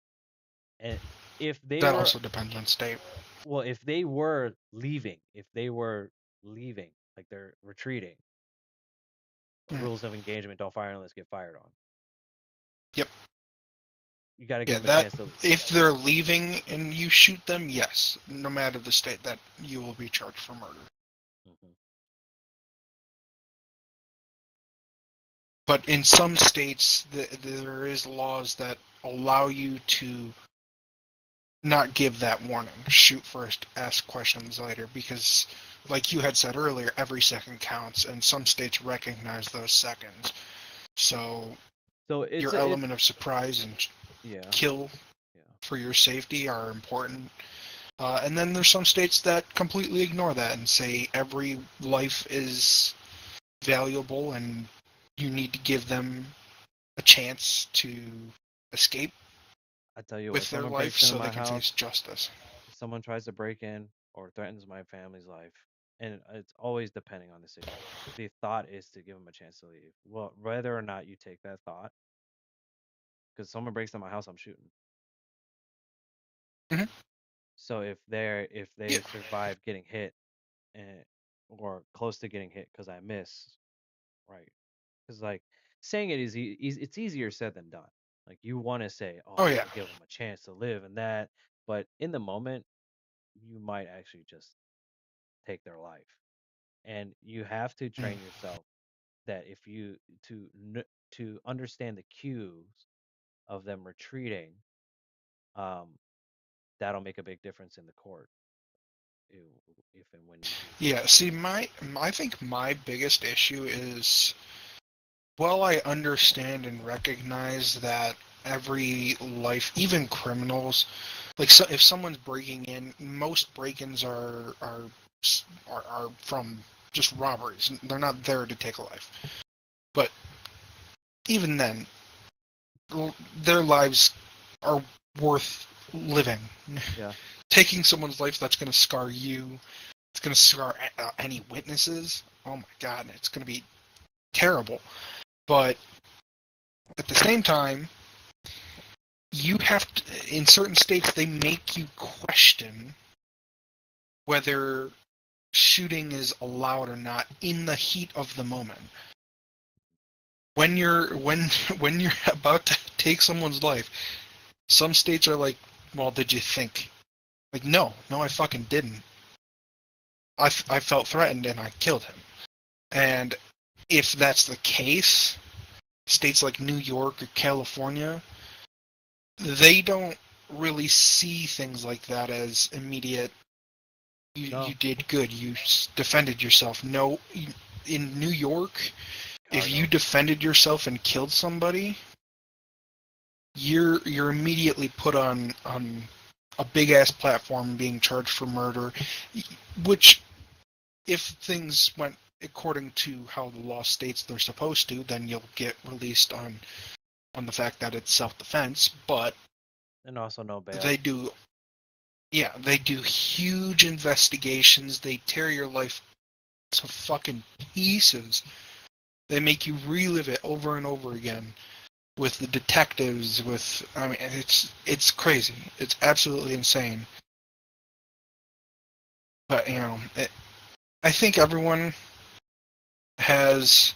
and if they
That
were,
also depends on state.
well, if they were leaving, if they were leaving, like they're retreating,
Mm.
rules of engagement: don't fire unless get fired on.
Yep.
You got to give
Yeah,
them a
that
chance to leave.
if they're leaving and you shoot them, yes, no matter the state, that you will be charged for murder.
Hmm.
But in some states, there is laws that allow you to not give that warning. Shoot first, ask questions later, because, like you had said earlier, every second counts, and some states recognize those seconds. So
So it's
your
a, it,
element of surprise and
yeah,
kill
yeah.
for your safety are important. And then there's some states that completely ignore that and say every life is valuable and you need to give them a chance to escape
I tell you what,
with their
someone
life
breaks into
so
my
they can face
house,
justice.
someone tries to break in or threatens my family's life, and it's always depending on the situation. The thought is to give them a chance to leave. Well, whether or not you take that thought, because someone breaks into my house, I'm shooting.
Hmm.
So if
Yeah.
they survive getting hit and or close to getting hit because I miss, right? Because like saying it is it's easier said than done. Like you want to say, oh,
Oh
I
yeah.
want to give them a chance to live and that, but in the moment, you might actually just take their life. And you have to
Mm.
train yourself that if you to understand the cues of them retreating, um, that'll make a big difference in the court if and when you do get
Yeah. See, I think my biggest issue is, well, I understand and recognize that every life, even criminals, like so, if someone's breaking in, most break-ins are from just robberies. They're not there to take a life. But even then, their lives are worth living.
yeah.
Taking someone's life, that's going to scar you. It's going to scar any witnesses. Oh my god, it's going to be terrible. But at the same time, you have to, in certain states, they make you question whether shooting is allowed or not in the heat of the moment. When you're about to take someone's life, some states are like, "Well, did you think?" Like, no, I fucking didn't. I felt threatened and I killed him. And if that's the case, states like New York or California, they don't really see things like that as immediate. You
No,
did good. You defended yourself. No, in New York, if you
Chicago.
defended yourself and killed somebody, you're immediately put on a big ass platform being charged for murder, which if things went according to how the law states they're supposed to, then you'll get released on the fact that it's self-defense. But
And also no bail.
they do, yeah, they do huge investigations. They tear your life to fucking pieces. They make you relive it over and over again with the detectives. With I mean, it's crazy. It's absolutely insane. But I think everyone has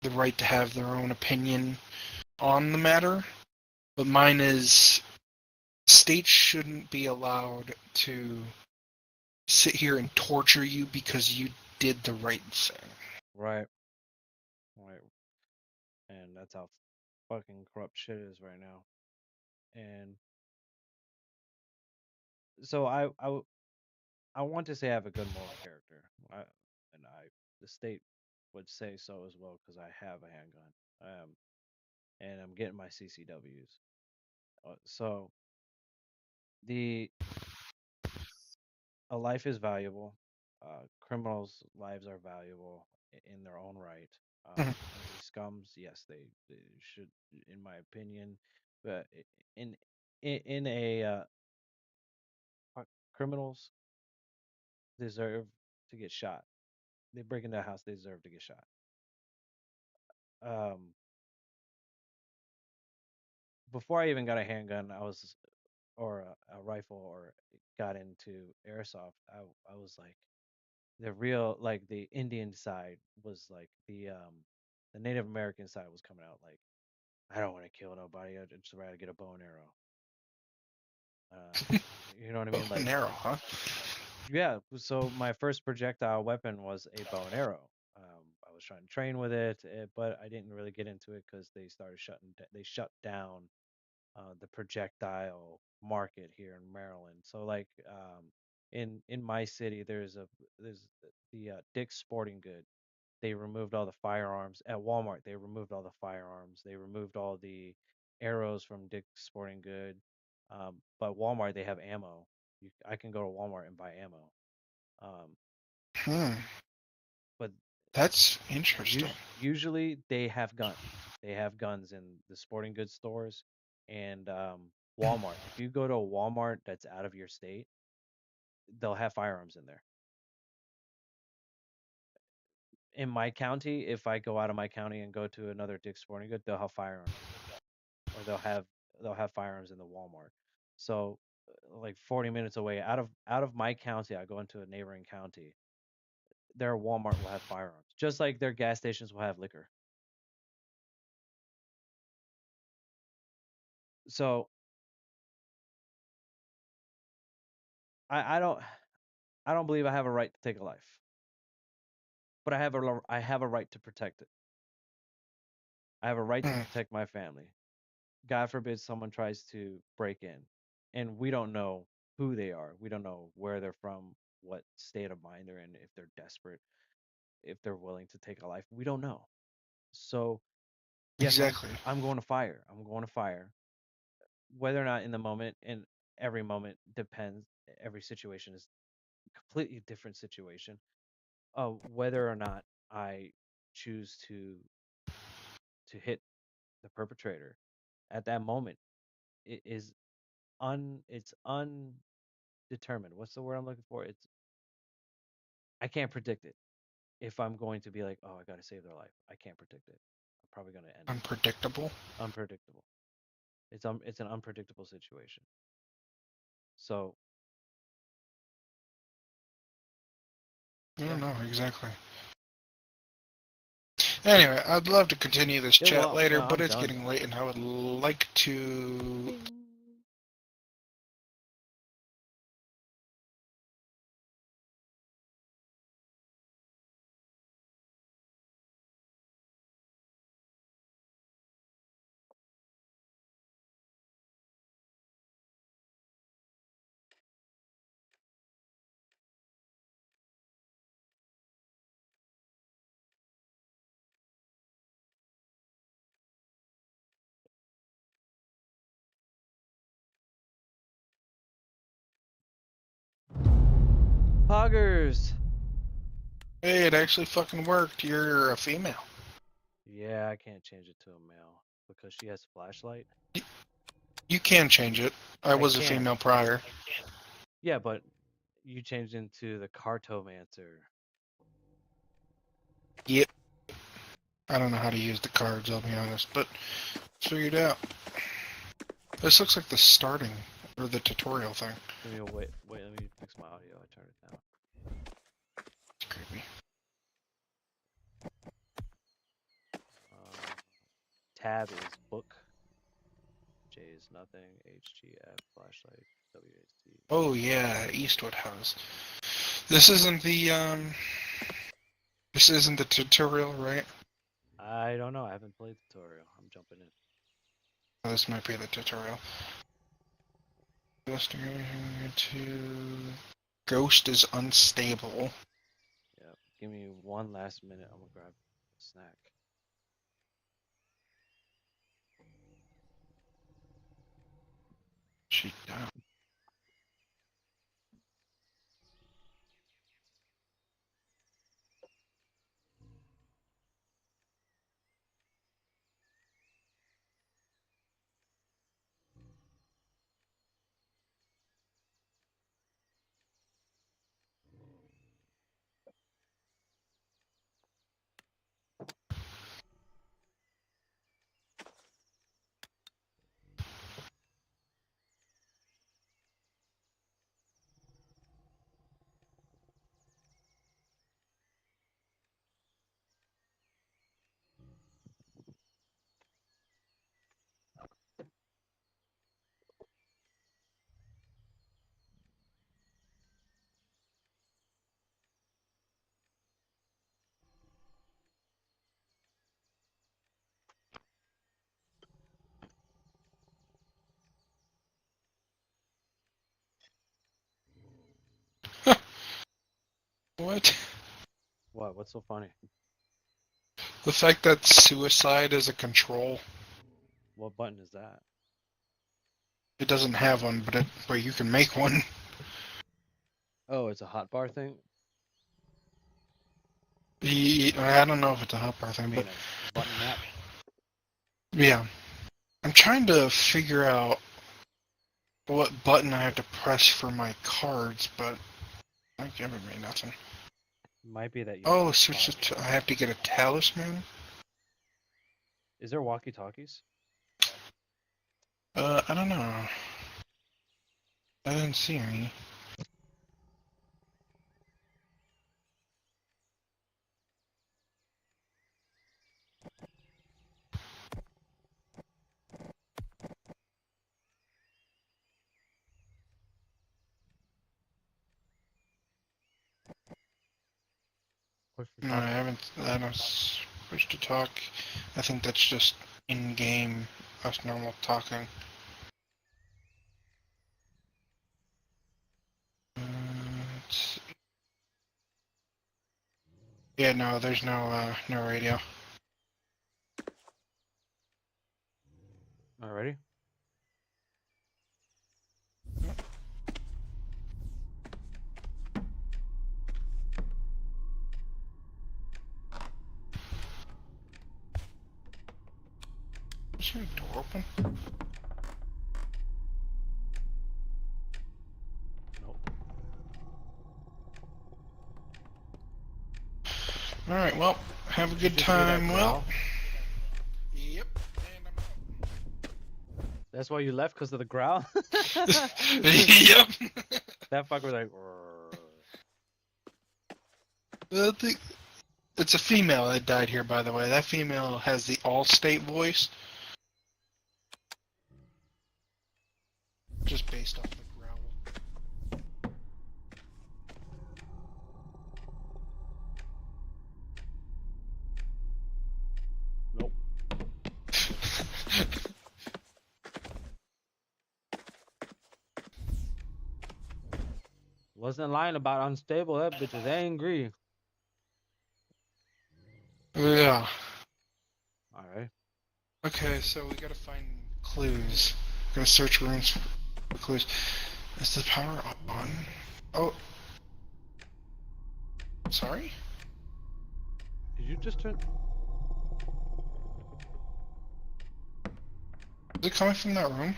the right to have their own opinion on the matter. But mine is states shouldn't be allowed to sit here and torture you because you did the right thing.
Right. Right. And that's how fucking corrupt shit is right now. And So I want to say I have a good moral character. The state would say so as well because I have a handgun. And I'm getting my CCWs. So the a life is valuable. Criminals' lives are valuable in their own right.
Mhm.
Are they scums? Yes, they should, in my opinion. But in in a criminals deserve to get shot. They break into a house, they deserve to get shot. Um, Before I even got a handgun, I was or a rifle or got into airsoft. I was like the real like the Indian side was like the Native American side was coming out like I don't want to kill nobody. I'd just rather get a bow and arrow. Uh, you know what I
Oh,
mean? Like
narrow, huh?
yeah. So my first projectile weapon was a bow and arrow. I was trying to train with it, but I didn't really get into it because they started they shut down the projectile market here in Maryland. So like in my city, there's the Dick's Sporting Good. They removed all the firearms at Walmart. They removed all the firearms. They removed all the arrows from Dick's Sporting Good. But Walmart, they have ammo. I can go to Walmart and buy ammo. Um,
Hmm.
but
That's interesting.
usually they have guns. They have guns in the sporting goods stores and Walmart. If you go to a Walmart that's out of your state, they'll have firearms in there. In my county, if I go out of my county and go to another Dick's Sporting Good, they'll have firearms in there, or they'll have firearms in the Walmart. So, like 40 minutes away, out of my county, I go into a neighboring county. Their Walmart will have firearms, just like their gas stations will have liquor. So I don't I don't believe I have a right to take a life, but I have a right to protect it. I have a right to
Hmm.
protect my family. God forbid someone tries to break in, and we don't know who they are. We don't know where they're from, what state of mind they're in, if they're desperate, if they're willing to take a life. We don't know. So yes,
Exactly.
I'm going to fire. I'm going to fire. Whether or not in the moment, and every moment depends. Every situation is a completely different situation. Whether or not I choose to hit the perpetrator at that moment it is it's undetermined. What's the word I'm looking for? It's I can't predict it. If I'm going to be like, oh, I got to save their life, I can't predict it. I'm probably going to end it.
Unpredictable.
Unpredictable. It's an unpredictable situation. So
I
yeah,
don't know exactly. Anyway, I'd love to continue this
yeah.
chat
Well,
later,
no,
but
I'm
it's
done
getting
now.
late, and I would like to.
Ding. Poggers.
Hey, it actually fucking worked. You're a female.
Yeah, I can't change it to a male because she has a flashlight.
You can change it. I
I
was a
can.
female prior.
Yeah, but you changed into the cartomancer.
Yep. I don't know how to use the cards, I'll be honest, but figured out. This looks like the starting or the tutorial thing.
Give me a wait. Let me fix my audio. I turned it down.
It's creepy.
Uh, Tab is book. J is nothing. HGF flashlight. WAC.
Oh yeah, Eastwood House. This isn't the This isn't the tutorial, right?
I don't know. I haven't played the tutorial. I'm jumping in.
This might be the tutorial. Investigation to Ghost is unstable.
Yeah. Give me one last minute. I'm gonna grab a snack.
She died. What?
What? What's so funny?
The fact that suicide is a control.
What button is that?
It doesn't have one, but you can make one.
Oh, it's a hotbar thing.
I don't know if it's a hotbar
I
thing, but
mean, a button map.
yeah. I'm trying to figure out what button I have to press for my cards, but I give me nothing.
Might be that you.
Oh,
have
switch
five.
it to, I have to get a talisman?
Is there walkie-talkies?
I don't know. I didn't see any.
Push to
No,
talk.
I don't switch to talk. I think that's just in-game, us normal talking. Let's see. Yeah, no, there's no radio.
Alrighty.
Is there a door open?
Nope.
Alright, well, have a
Did you
good
just hear that
time. Well,
growl?
yep. And I'm
That's why you left, because of the growl.
out. Yep.
That fucker was like. "Rrrr."
I think it's a female that died here, by the way. That female has the Allstate voice. Just based off the growl.
Nope. Wasn't lying about unstable. That bitch is angry.
Yeah.
Alright.
Okay, so we gotta find clues. Gotta search rooms for clues. Is the power on? Oh. Sorry?
Did you just turn?
Is it coming from that room?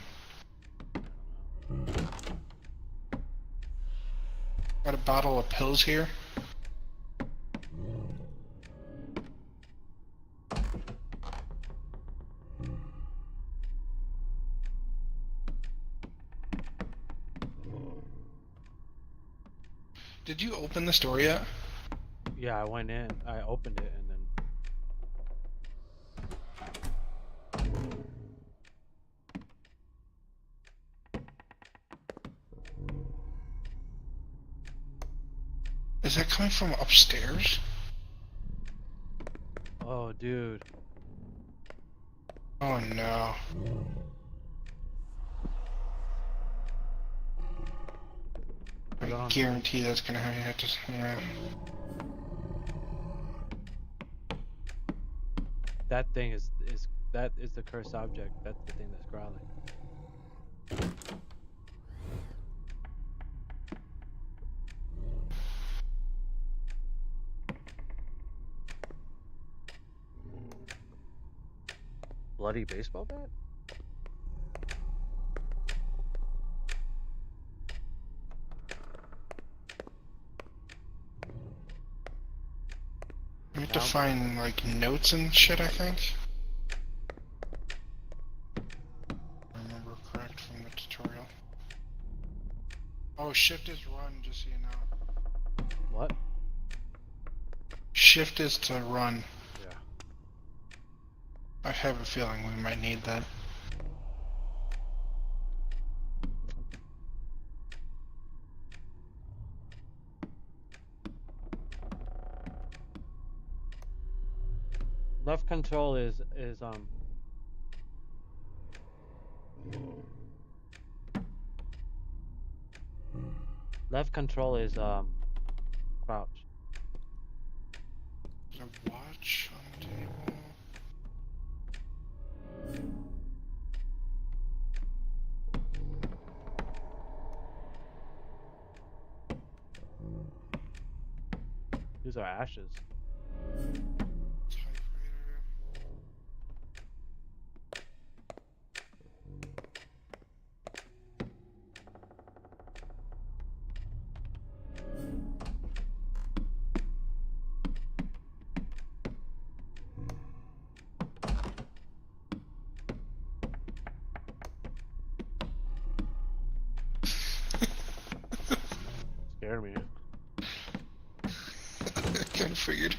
Got a bottle of pills here. Did you open this door yet?
Yeah, I went in. I opened it and then.
Is that coming from upstairs?
Oh, dude.
Oh no.
on the
guarantee that's gonna have to. Yeah.
That thing is that is the cursed object. That's the thing that's growling. Bloody baseball bat?
We have to find like notes and shit, I think. If I remember correct from the tutorial. Oh, shift is run, just so you know.
What?
Shift is to run.
Yeah.
I have a feeling we might need that.
Left control is left control is crouch.
There's a watch on the table.
These are ashes.
Typewriter.
Scared me.
Kind of figured.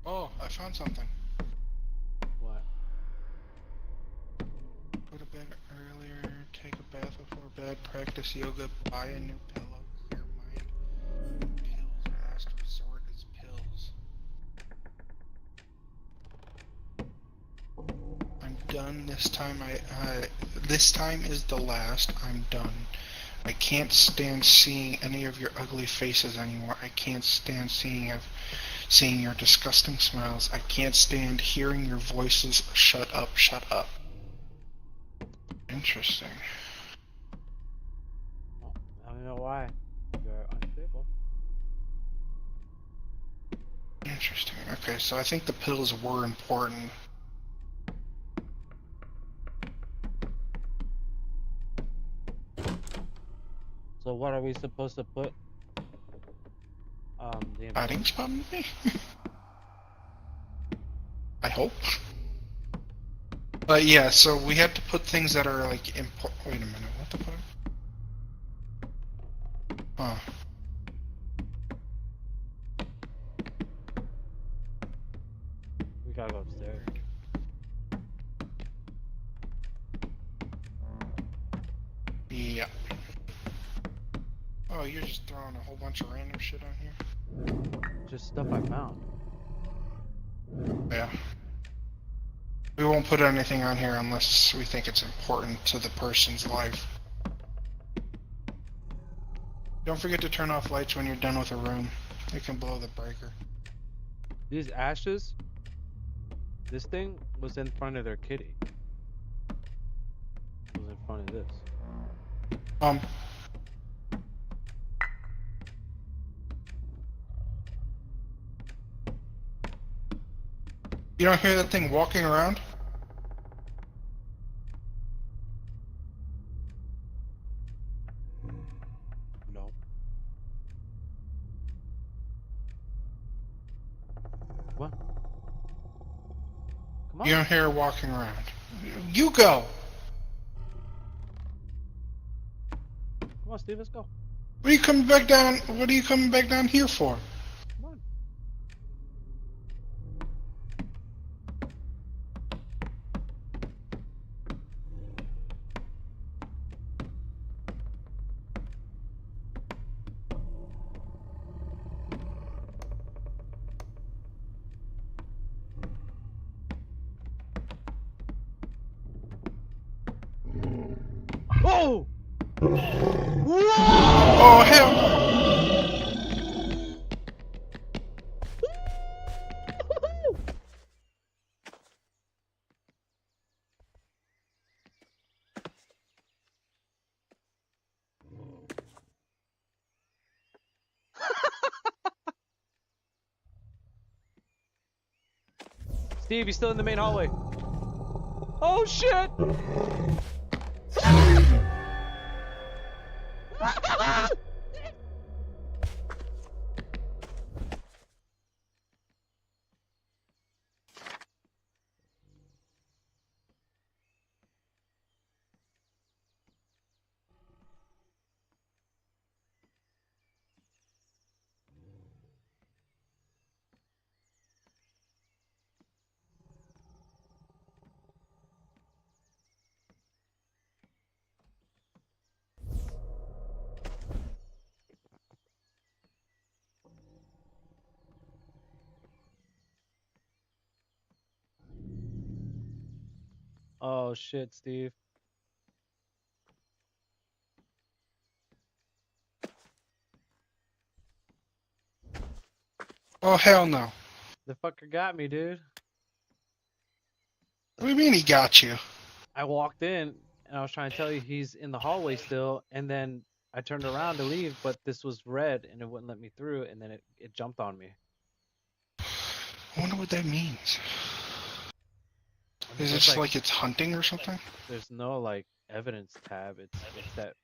Oh, I found something.
What?
Go to bed earlier, take a bath before bed, practice yoga, buy a new pillow, clear mind. Pills, last resort is pills. I'm done this time. This time is the last. I'm done. I can't stand seeing any of your ugly faces anymore. I can't stand seeing your disgusting smiles. I can't stand hearing your voices. Shut up, shut up. Interesting.
Well, I don't know why. You're unstable.
Interesting. Okay, so I think the pills were important.
So what are we supposed to put? The
Hiding spot, maybe? I hope. But yeah, so we had to put things that are like important. Wait a minute, what the fuck? Huh.
We gotta go upstairs.
Yeah. Oh, you're just throwing a whole bunch of random shit on here?
Just stuff I found.
Yeah. We won't put anything on here unless we think it's important to the person's life. Don't forget to turn off lights when you're done with a room. You can blow the breaker.
These ashes, this thing was in front of their kitty. It was in front of this.
You don't hear that thing walking around?
No. What? Come on.
You don't hear it walking around. You go!
Come on, Steve, let's go.
What are you coming back down? What are you coming back down here for?
Come on. Whoa! Whoa!
Oh hell no!
Steve, he's still in the main hallway. Oh shit! Oh shit, Steve.
Oh hell no!
The fucker got me, dude.
What do you mean he got you?
I walked in and I was trying to tell you he's in the hallway still, and then I turned around to leave, but this was red and it wouldn't let me through, and then it jumped on me.
I wonder what that means.
I mean,
Is it
there's
just like it's hunting or something?
there's no like evidence tab. It's that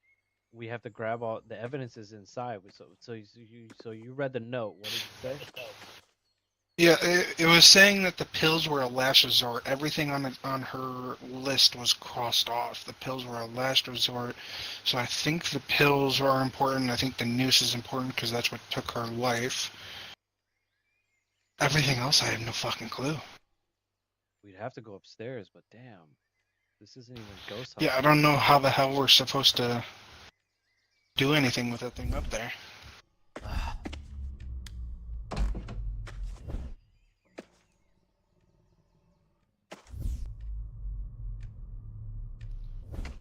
we have to grab all the evidence is inside. So you read the note. What did it say?
Yeah, it was saying that the pills were a last resort. Everything on her list was crossed off. The pills were a last resort. So I think the pills are important. I think the noose is important because that's what took her life. Everything else, I have no fucking clue.
We'd have to go upstairs, but damn, this isn't even ghost
Yeah, I
hunting.
don't know how the hell we're supposed to do anything with that thing up there.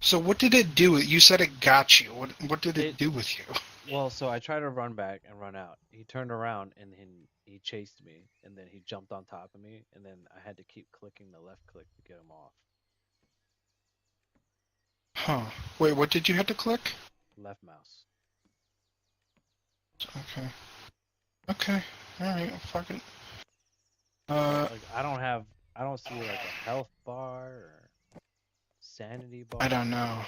So what did it do? You said it got you. What did it do with you?
Well, so I tried to run back and run out. He turned around and then he chased me, and then he jumped on top of me, and then I had to keep clicking the left click to get him off.
Huh. Wait, what did you have to click?
Left mouse.
Okay. Okay. Alright, fucking.
Like I don't see like a health bar or sanity bar.
I don't know.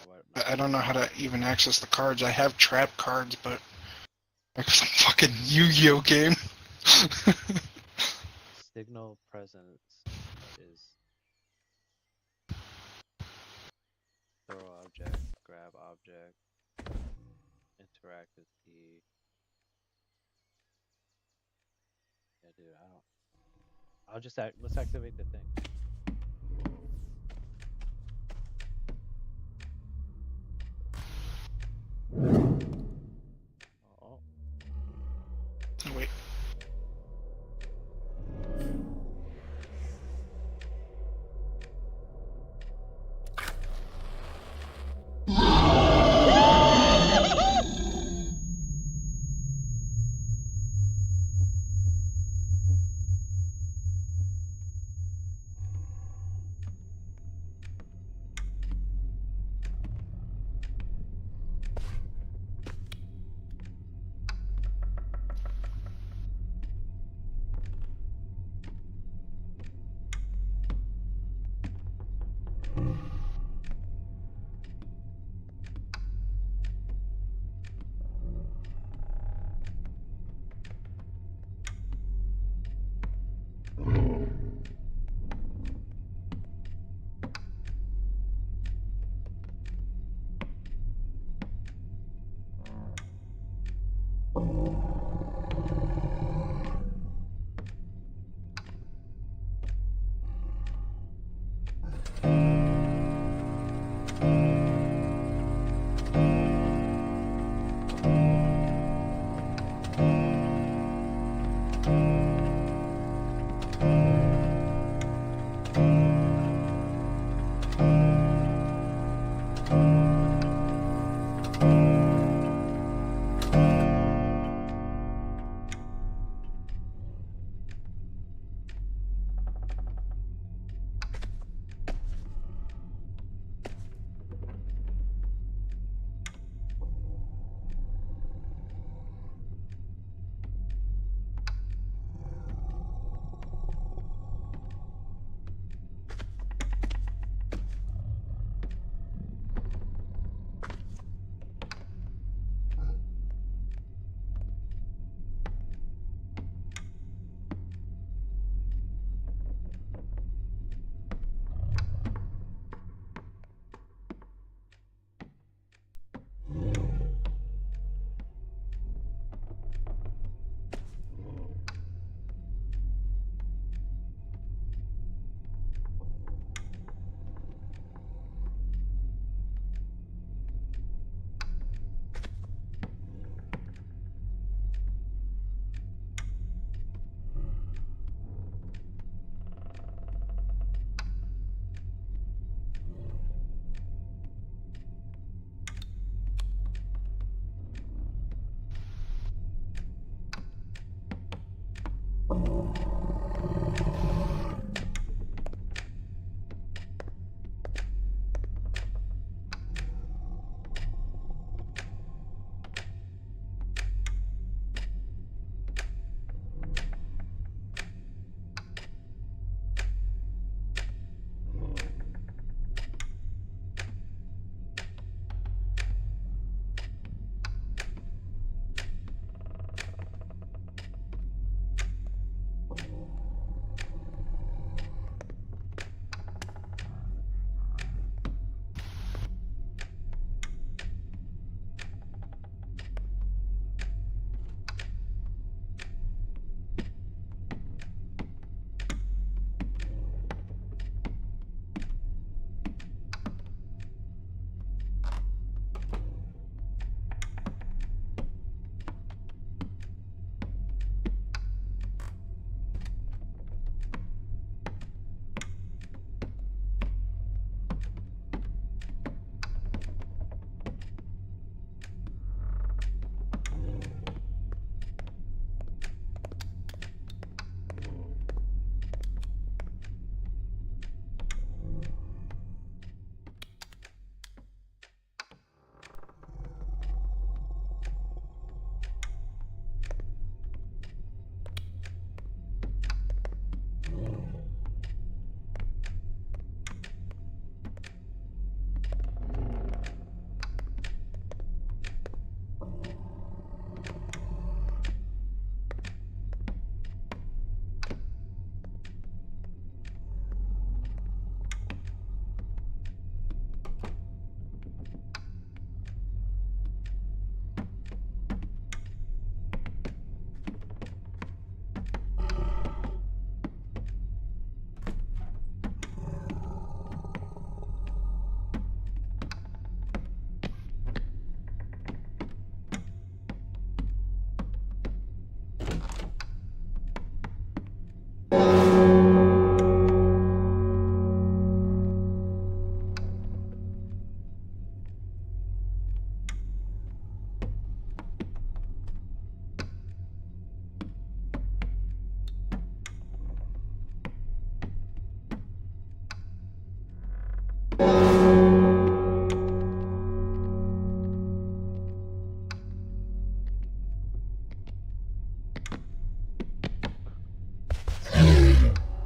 What
I don't know how to even access the cards. I have trap cards, but like some fucking Yu-Gi-Oh game.
signal presence is throw object, grab object, interact with E. Yeah, dude, I don't. I'll just let's activate the thing. Oh,
Wait.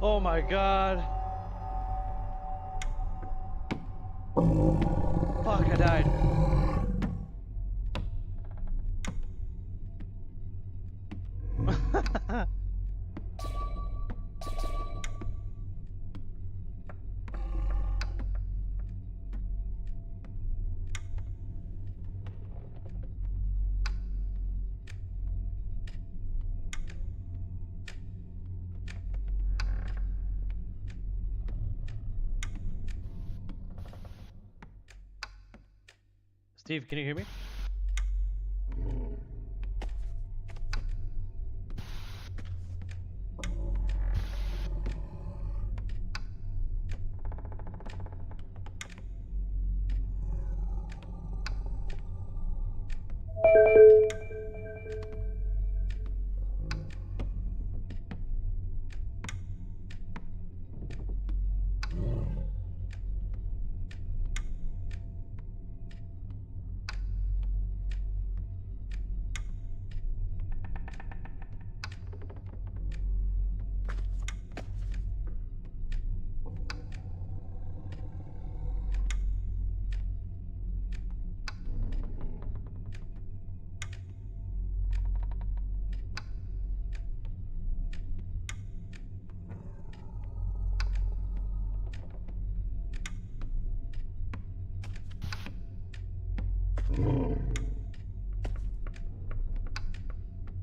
Oh my god. Fuck, I died. Steve, can you hear me?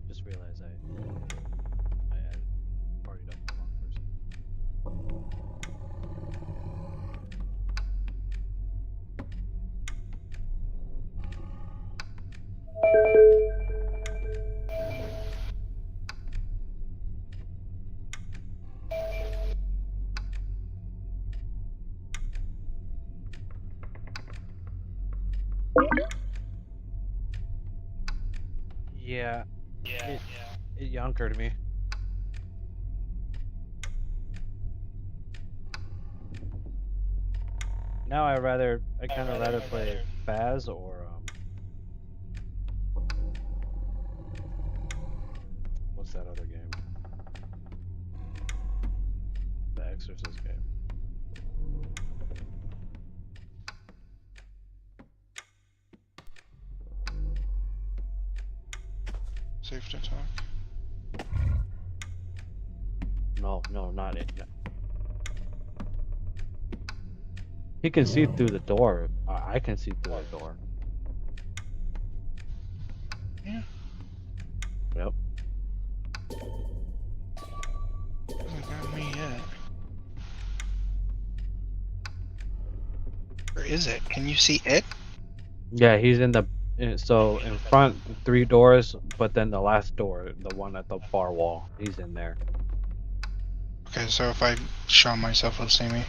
Just realized I had partied up the wrong person. Yeah, it yonkered me. Now I kind of rather play Baz or what's that other game? The Exorcist game.
Safe to talk.
No, not it. He can see through the door. I can see through the door.
Yeah.
Yep.
Hasn't got me yet. Where is it? Can you see it?
Yeah, he's in the so in front 3 doors, but then the last door, the one at the far wall, he's in there.
Okay, so if I show myself, it'll see me.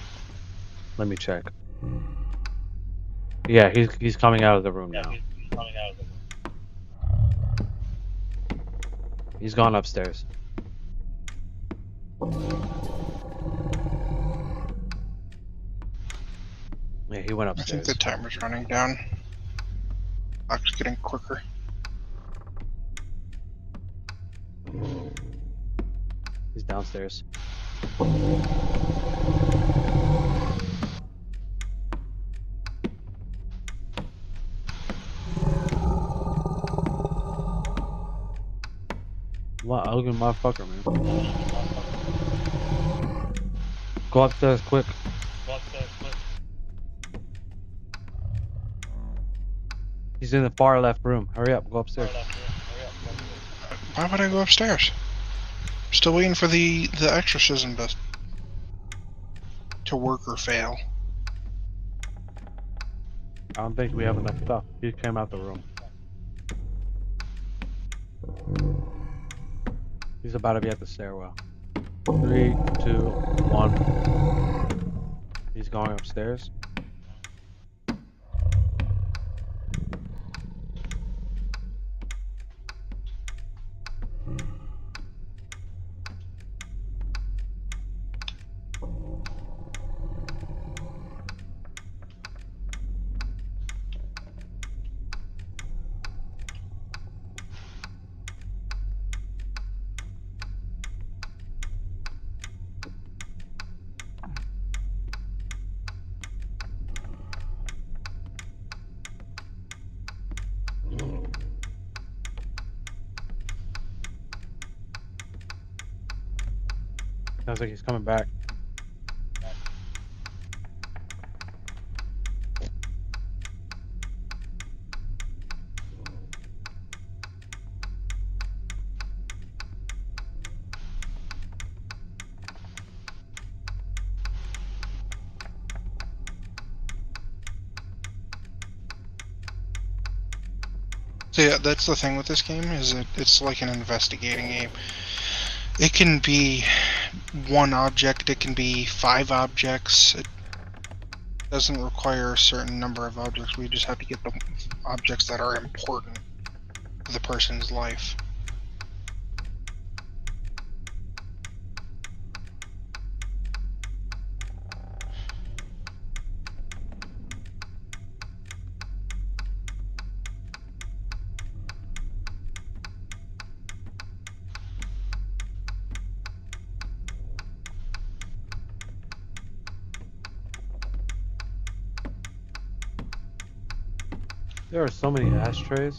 Let me check. Yeah, he's coming out of the room now. He's gone upstairs. Yeah, he went
I think
upstairs.
the timer's running down. Clock's getting quicker.
He's downstairs. What ugly motherfucker, man. Go upstairs quick. He's in the far left room. Hurry up, go upstairs.
Why would I go upstairs? Still waiting for the exorcism to work or fail.
I don't think we have enough stuff. He came out the room. He's about to be at the stairwell. 3, 2, 1. He's going upstairs. Sounds like he's coming back.
So yeah, that's the thing with this game, is it's like an investigating game. It can be one object, it can be 5 objects. It doesn't require a certain number of objects. We just have to get the objects that are important to the person's life.
There are so many ashtrays.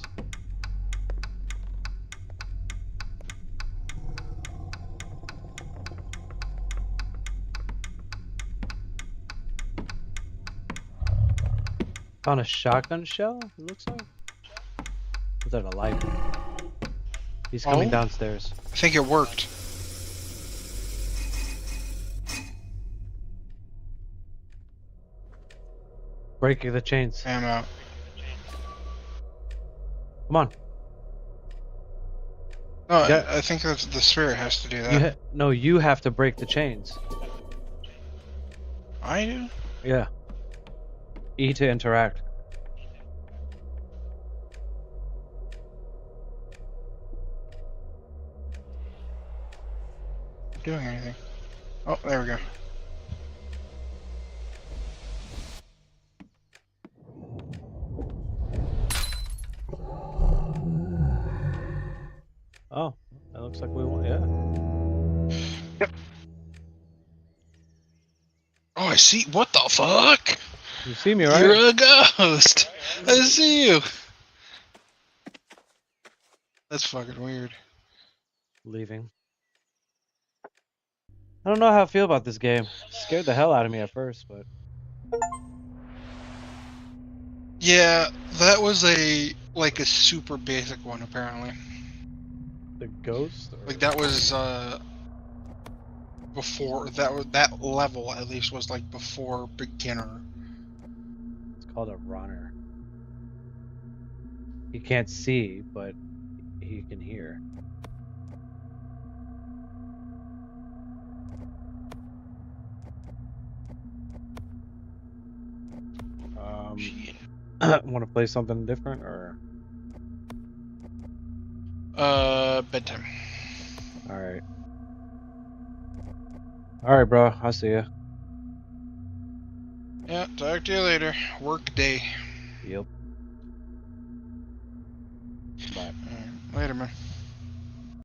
Found a shotgun shell, it looks like. Was that a light? He's coming downstairs.
I think it worked.
Breaking the chains.
I'm out.
Come on.
No,
Yeah.
I think that's the spirit has to do that.
No, you have to break the chains.
I do?
Yeah. E to interact.
Not doing anything. Oh, there we go.
Oh, that looks like we want. Yeah.
Yep. Oh, I see. What the fuck?
You see me, right?
You're a ghost. I see you. That's fucking weird.
Leaving. I don't know how I feel about this game. Scared the hell out of me at first, but
Yeah, that was a super basic one apparently.
the ghost. Or...
Like that was before that level at least was like before beginner.
It's called a runner. He can't see, but he can hear. Want to play something different or?
Bedtime.
All right. All right, bro. I'll see ya.
Yeah, talk to you later. Work day.
Yep. Bye.
Later, man.